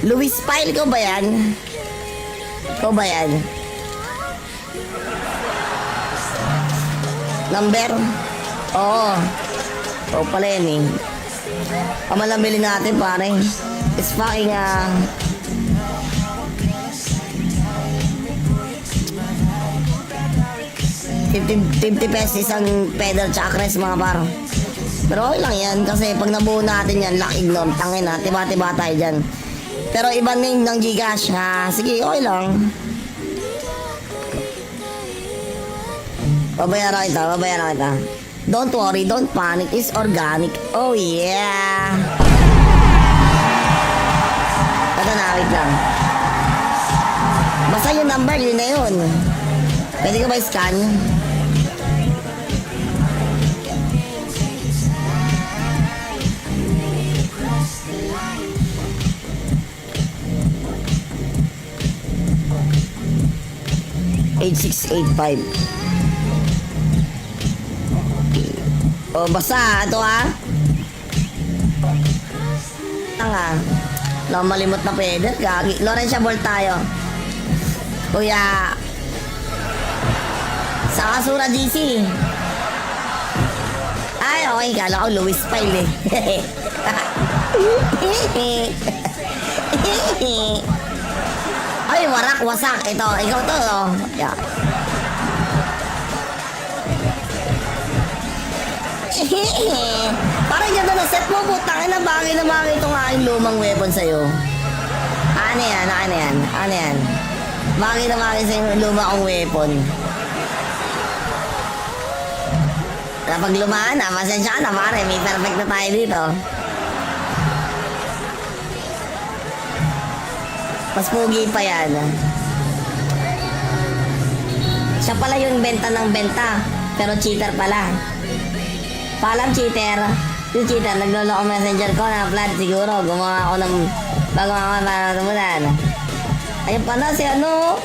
Luis Pile, ikaw ba yan? Ikaw ba yan? Number? Oo. Oo pala yun eh. Pamalambili natin pare. It's fucking 50 pesos isang pedal tsaka crest mga par. Pero okay lang yan kasi pag nabuo natin yan, laking nun, tangin na, tiba-tiba tayo dyan. Pero iba name ng Gcash ha. Sige, okay lang. Babayaran kita. Don't worry, don't panic, it's organic. Oh yeah. Ito na, wait lang. Basta yung number, yun na yun. Pwede ko ba scan? (8685) O basta, ito ha. Lang malimot na pwede. Gagi. Lorencia Ball tayo. Kuya. Sa Kasura GC. Ay, okay. Kala ko Luis Pile eh. Ay, warak, wasak. Ito, ikaw to. Oh. Yeah. Parang ganda na set mo, putang na bagay itong aking lumang weapon sa'yo. Ano yan? Bagay na bagay sa'yo lumang kong weapon. Kapag lumaan na, masensya ka na pare, may perfect na tayo dito. Mas pugi pa yan. Siya pala yung benta ng benta, pero cheater pala. Paalam cheater. Yung cheater, nagloloko messenger ko na Vlad siguro. Gumawa ako ng bago ako para tumulan. Ayun pala si ano.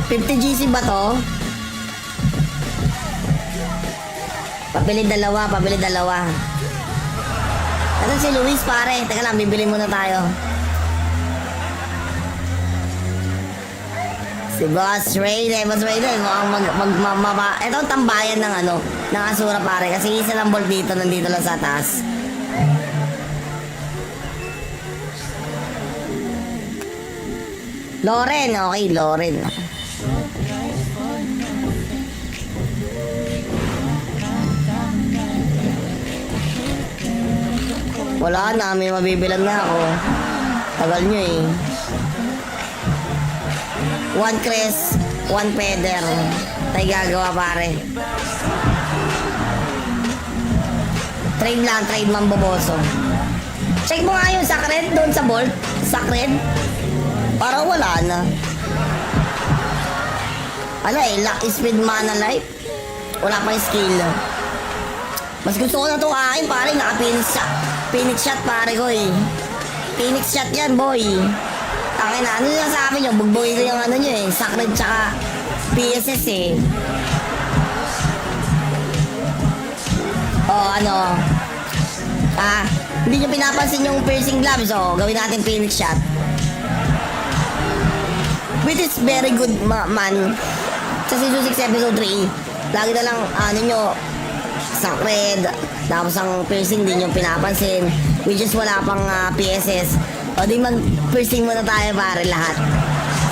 $50 GC ba to? Pabili dalawa. Ito si Luis pare. Teka lang, bibili muna tayo. Si Boss Rayden, mukhang ito ang tambayan ng ng Asura pare. Kasi isa lang bolt dito, nandito lang sa taas. Loren, okay, Loren. Wala na, may mabibilang na ako. Tagal nyo eh. 1 crest, 1 feather. Tayo gagawa pare. Trade mamboboso. Check mo nga yung sacred doon sa bolt. Sacred. Para wala na. Luck, speed, mana, life. Wala pa yung skill. Mas gusto ko na itong akin pare. Phoenix shot pare ko eh. Phoenix shot yan boy. Tangin na, ano yung sabi nyo? Bugboy ko yung nyo eh. Sacred tsaka PSS eh. Hindi nyo pinapansin yung piercing gloves gawin natin Phoenix shot. Which is very good man. Sa Season 6 Episode 3, lagi na lang sacred. Tapos ang piercing din yung pinapansin. Which is wala pang PSS. O di mag-piercing muna tayo pare lahat.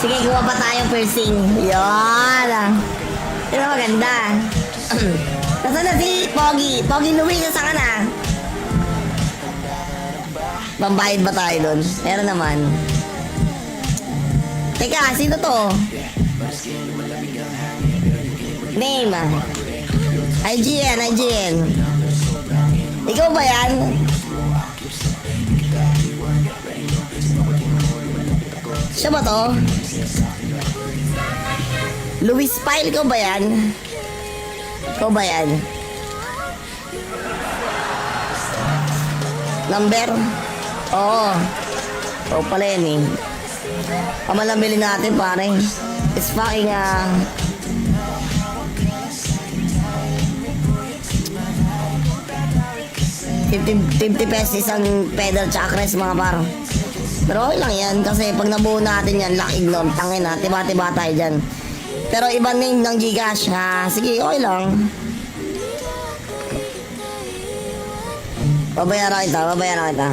Sige, gawa pa tayong piercing. Yan. Ito maganda. Nasaan na si Pogi? Pogi Louie, nasaan ka na? Pambayad ba tayo dun? Meron naman. Teka, sino to? Name. IGN. Ikaw ba yan? Siya ba to? Luis Pile, ikaw ba yan? Number? Oo. Oo pala yan eh. Pamalambili natin pare. It's fucking 50 pesos isang pedal tsaka crest mga par. Pero okay lang yan kasi pag nabuo natin yan, laking nun, tangin na, tiba-tiba tayo dyan. Pero iba name ng Gcash ha. Sige, okay lang. Babayaran kita.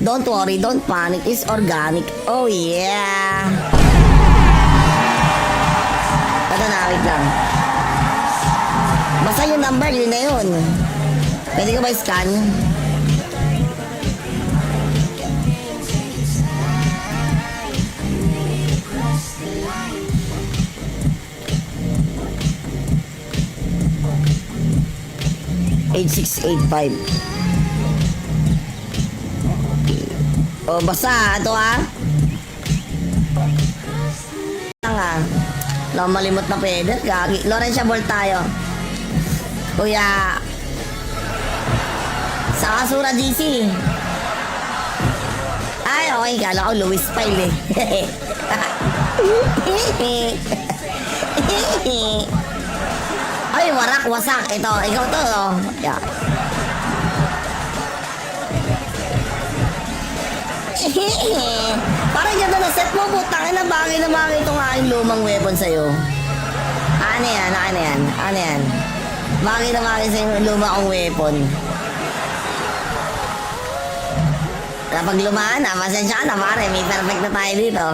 Don't worry, don't panic. It's organic. Oh yeah. Ito na, wait lang. Basta yung number, yun na yun. Pwede ko ba i-scan? Eight six eight five. O basta, ito ha. Nga. Lang malimot na pwede. Gagi. Laurencia Ball tayo. Kuya. Sa Kasura GC. Ay, okay. Kala ko Luis Pile eh. Ay, warak, wasak. Ito, ikaw to. Oh. Yeah. Parang ganda na set mo, putang na bagay na bagay itong aking lumang weapon sa'yo. Ano yan? Bagay na bagay sa'yo lumang kong weapon. Kapag lumaan na, pasensya ka na pare, may perfect na tayo dito.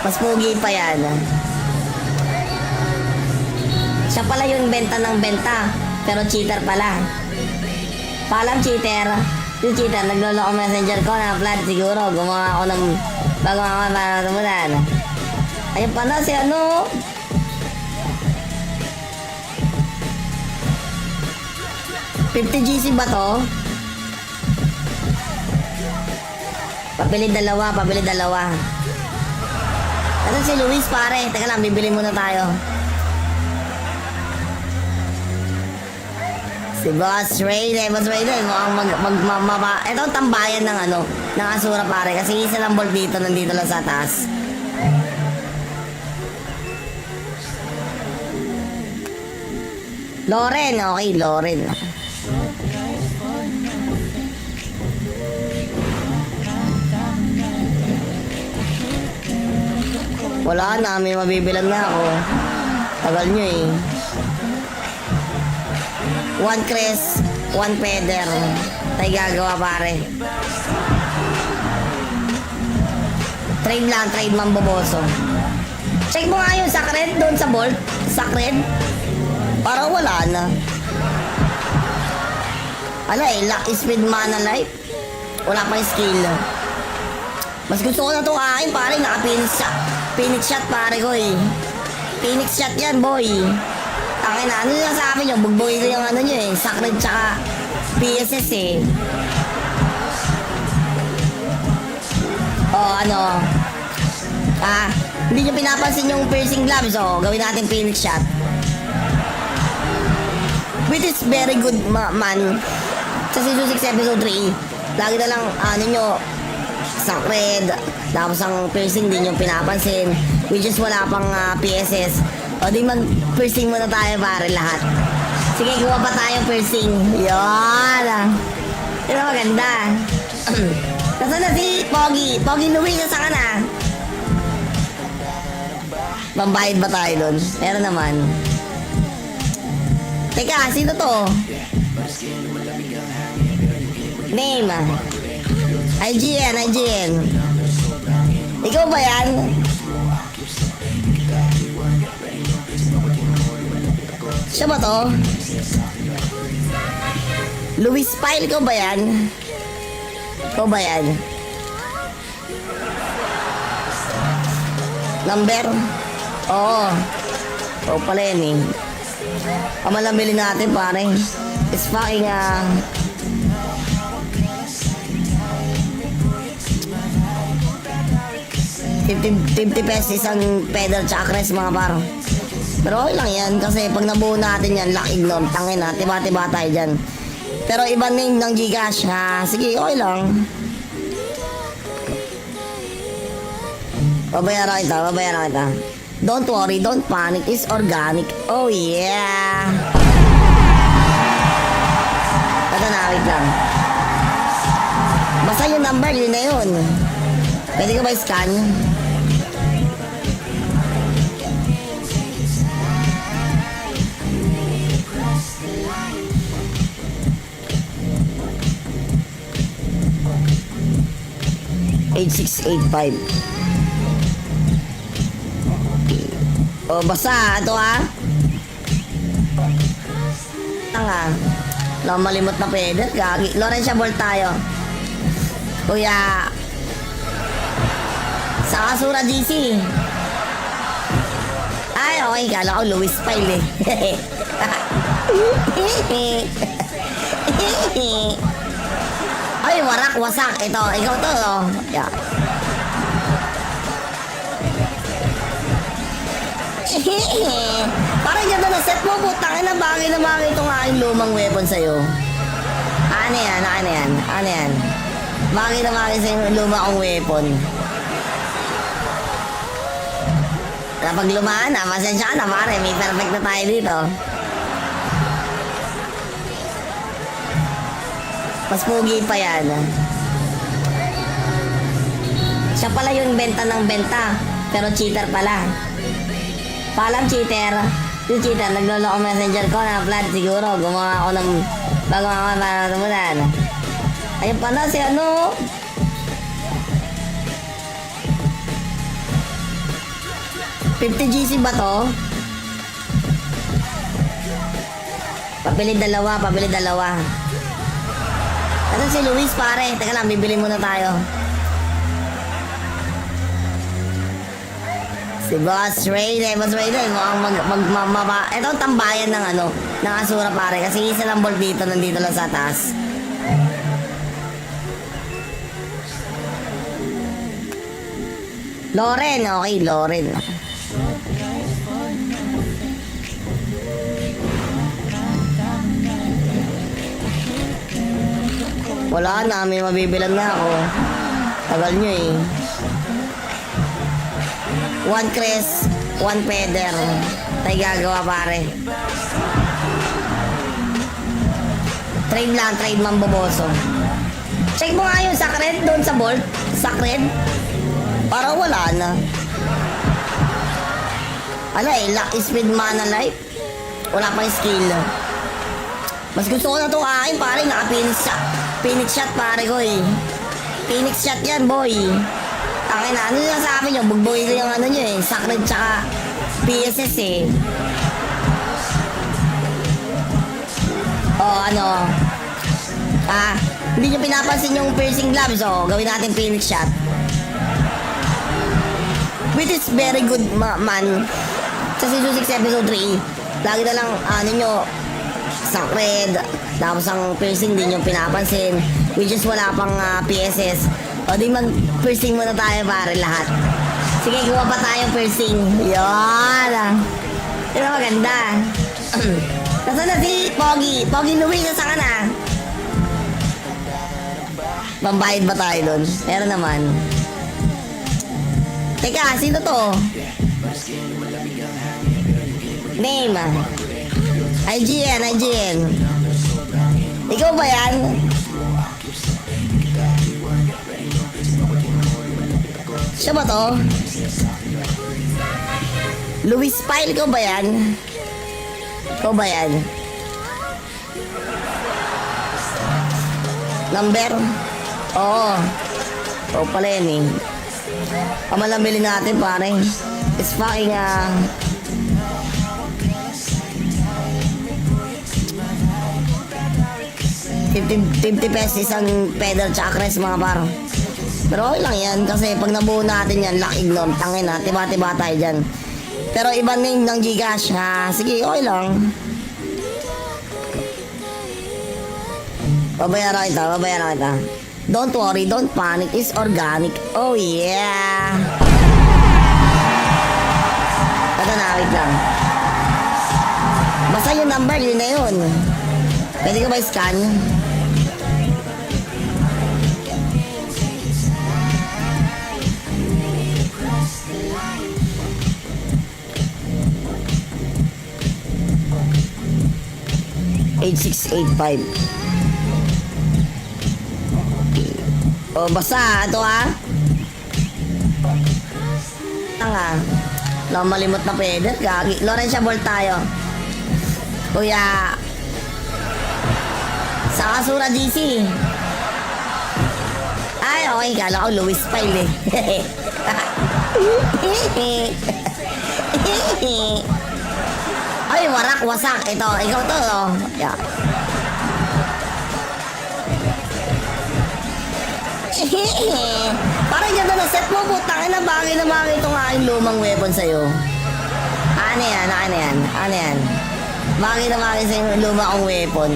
Mas pugi pa yan. Siya pala yung benta ng benta, pero cheater pala. Paalam cheater. Yung cheater, nagloloko messenger ko na flat siguro. Gumawa ako ng bago ako para tumulan. Ayun pa na si ano. $50 GC ba to? Pabili dalawa. Ano si Luis pare? Teka lang, bibili muna tayo. Si Boss Rayden, mukhang ito ang tambayan ng ano, ng Asura pare, kasi isa lang bolt dito, nandito lang sa taas. Loren, okay, Loren. Wala na, may mabibilan na ako. Tagal nyo eh. 1 crest, 1 feather. Tayo gagawa pare. Trade mamboboso. Check mo nga yung sacred doon sa bolt. Sacred. Parang wala na. Ala eh, luck, speed, mana, life. Wala pang skill. Mas gusto ko na itong akin pare. Naka-phoenix shot. Phoenix shot pare ko eh. Phoenix shot yan boy. Tangin na, ano yung sabi nyo? Bugboy ko yung ano nyo eh. Sacred tsaka PSS eh. Ano? Hindi nyo pinapansin yung piercing gloves. Gawin natin Phoenix shot. Which is very good man. Sa Season 6 Episode 3, lagi na lang ano nyo, Sacred. Tapos ang piercing din yung pinapansin. Which is wala pang PSS. O di mag-piercing muna tayo pare lahat. Sige, kuha pa tayo piercing. Yun. Yun ang maganda. Nasaan na si Pogi? Pogi Louie, nasaan ka na? Mambayad ba tayo dun? Meron naman. Teka, sino to? Name. IGN. Ikaw ba yan? Siya ba to? Luis Pile, ikaw ba yan? Number? Oo. Oo pala yan eh. Pamalambili natin pare. It's fucking $50 isang pedal tsaka crest mga paro. Pero okay lang yan kasi pag nabuo natin yan, lock ignore, tangin na, tiba-tiba tayo dyan. Pero iba name ng Gcash ha. Sige, okay lang. Babayaran kita. Don't worry, don't panic. It's organic. Oh yeah. Ito na, wait lang. Basta yung number, yun na yun. Pwede ka ba scan? Eight six eight five. O, basta. Ito ha. Tanga. Lang malimot na pwede. Gagi. Lorencia Ball tayo. Kuya. Sa Kasura GC. Ay, okay. Kala ko Luis Pile eh. Ay, warak, wasak. Ito, ikaw to. Oh. Yeah. Parang ganda na set mo, putang ina, bagay na bagay itong aking lumang weapon sa'yo. Ano yan, ano yan, ano yan. Bagay na bagay sa'yo luma kong weapon. Kapag lumaan na, masensya ka na pare, may perfect na tayo dito. Mas pugi pa yan. Siya pala yung benta ng benta, pero cheater pala. Palam cheater. Yung cheater, naglolo ko messenger ko na flat siguro. Gumawa ako ng bago ako para tumunan. Ayun pa na si ano. $50 GC ba to? Pabili dalawa, pabili dalawa. Ano si Luis pare? Teka lang, bibili muna tayo. Si Boss Raiden, Boss Raiden, mukhang ito ang tambayan ng ano, ng Asura pare. Kasi isa lang bolt dito, nandito lang sa taas. Loren, okay, Loren. Wala na, may mabibilang na ako. Tagal nyo eh. 1 crest, 1 feather. Tayo gagawa pare. Trade lang, trade mamboboso. Check mo nga yung sacred doon sa bolt. Sacred. Parang wala na. Ala eh, luck, speed, mana, life. Wala pang skill. Mas gusto ko na itong akin pare, naka-phoenix shot. Phoenix shot pare ko eh. Phoenix shot yan boy. Tangin na, ano yung sabi nyo? Bugboy ko yung ano nyo eh. Sacred tsaka PSS eh. Oh, ano. Hindi nyo pinapansin yung piercing gloves. Oh, gawin natin Phoenix shot. Which is very good man. Sa Season 6 Episode 3, lagi na lang, ano nyo, Sacred. Tapos ang piercing din yung pinapansin. Which is wala pang PSS. O di mag-piercing muna tayo pare lahat. Sige, gawa pa tayo piercing. Yun. Ito maganda. Nasaan na si Pogi? Pogi Luis, nasaan ka na? Pambayad ba tayo dun? Meron naman. Teka, sino to? Name. IGN, IGN. Ikaw ba yan? Siya ba to? Luis Pile, ikaw ba yan? Ikaw ba yan? Number? Oo. Oo pala yan eh. Pamalambili natin pare. It's fucking 50 pesos isang pedal tsaka crest mga paro. Pero okay lang yan kasi pag nabuo natin yan, lock ignore, tangin na, tiba-tiba tayo dyan. Pero iba name ng Gcash ha. Sige, okay lang. Babayaran kita. Don't worry, don't panic, it's organic. Oh yeah. Ito na, wait lang. Basta yung number, yun na yun. Pwede ka ba scan? Eight six eight five. O basta, ito ha. lang ah. Wala akong malimot na pwede. Gagi. Laurencia Bolt tayo. Kuya. Sa Kasura GC. Ay, okay. Kala ko Luis Pile eh. Ay, warak, wasak. Ito, ikaw to. Oh. Yeah. Parang ganda na set mo, putang ina, bagay na bagay itong aking lumang weapon sa'yo. Ano yan, ano yan, ano yan. Bagay na bagay sa'yo lumang kong weapon.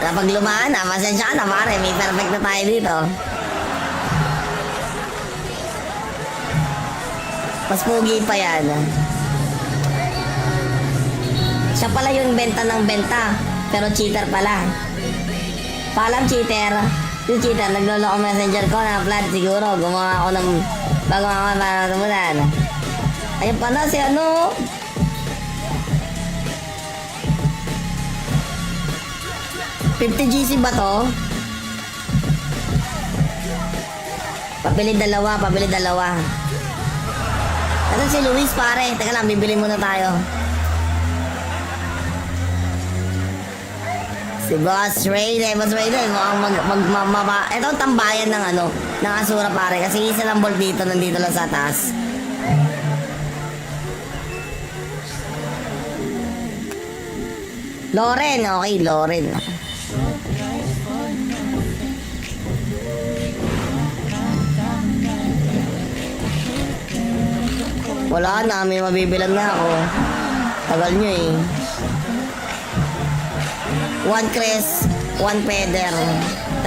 Kapag lumaan na, masensya ka na pare, may perfect na tayo dito. Mas pugi pa yan. Siya pala yung benta ng benta, pero cheater pala. Paalam cheater. Yung cheater, nagloloko messenger ko na Vlad siguro. Gumawa ako ng bago ako para tumulan. Ayun pala si ano. $50 GC ba to? Pabili dalawa, pabili dalawa. Ito si Luis pare. Teka lang, bibili muna tayo. Si Boss Rayden, Boss Rayden, mukhang ito ang tambayan ng ano, ng Asura pare. Kasi isa lang bolt dito, nandito lang sa taas. Loren, okay, Loren. Wala na, may mabibilang na ako. Tagal nyo eh. 1 crest, 1 feather.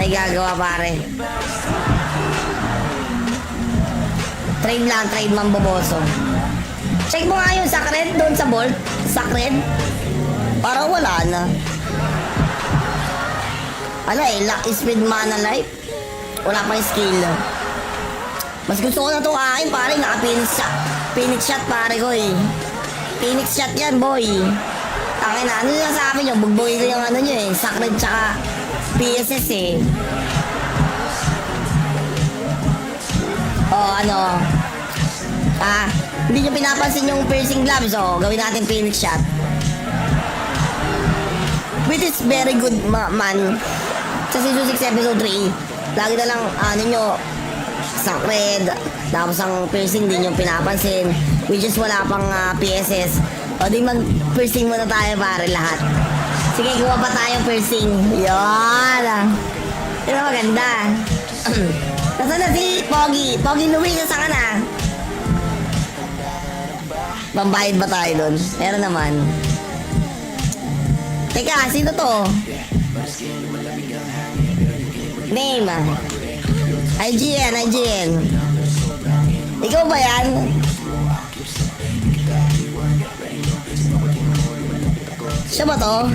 Tayo gagawa pare. Trade lang, trade mamboboso. Check mo nga yung sacred doon sa bolt. Sacred. Parang wala na. Ala eh, luck, speed, mana, life. Wala pa yung skill. Mas gusto ko na itong akin pare, naka-phoenix shot. Phoenix shot pare ko eh. Phoenix shot yan boy. Tangin na, ano yung sabi nyo? Bugboy ko yung ano nyo eh. Sacred tsaka PSS eh. O ano. Hindi nyo pinapansin yung piercing gloves o. Gawin natin Phoenix shot. Which is very good man. Sa Season 6 Episode 3. Lagi na lang ano nyo. Sacred. Tapos ang piercing din yung pinapansin. Which is wala pang PSS. O di mag-piercing muna tayo pare lahat. Sige, kuha pa tayong piercing. Yan. Ito maganda. Nasaan na si Pogi? Pogi Louie, nasaan ka na? Pambayad ba tayo dun? Meron naman. Teka, sino to? Name. IGN, IGN. Ikaw ba yan? Siya ba to?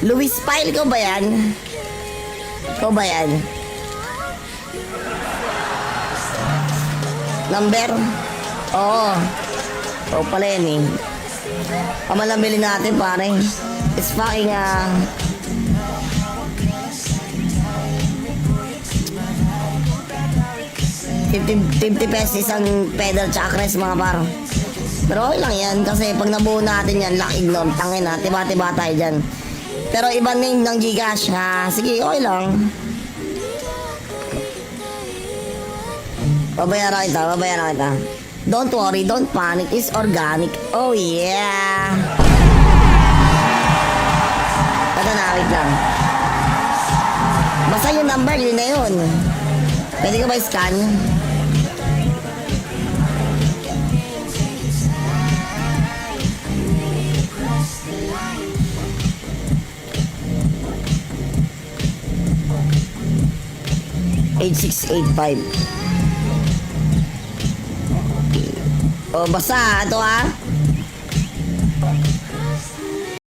Luis Pile, ikaw ba yan? Ikaw ba yan? Number? Oo. Oo pala yan eh. Pamalambili natin pare. It's fucking 50 pesos isang pedal tsaka crest mga par. Pero okay lang yan kasi pag nabuo natin yan, lock ignore, tangin na, tiba-tiba tayo dyan. Pero iba name ng Gcash ha. Sige, okay lang. Babayaran kita. Don't worry, don't panic, it's organic. Oh yeah. Ito na, wait lang. Basta yung number, yun na yun. Pwede ko ba scan? $8685. O basta ito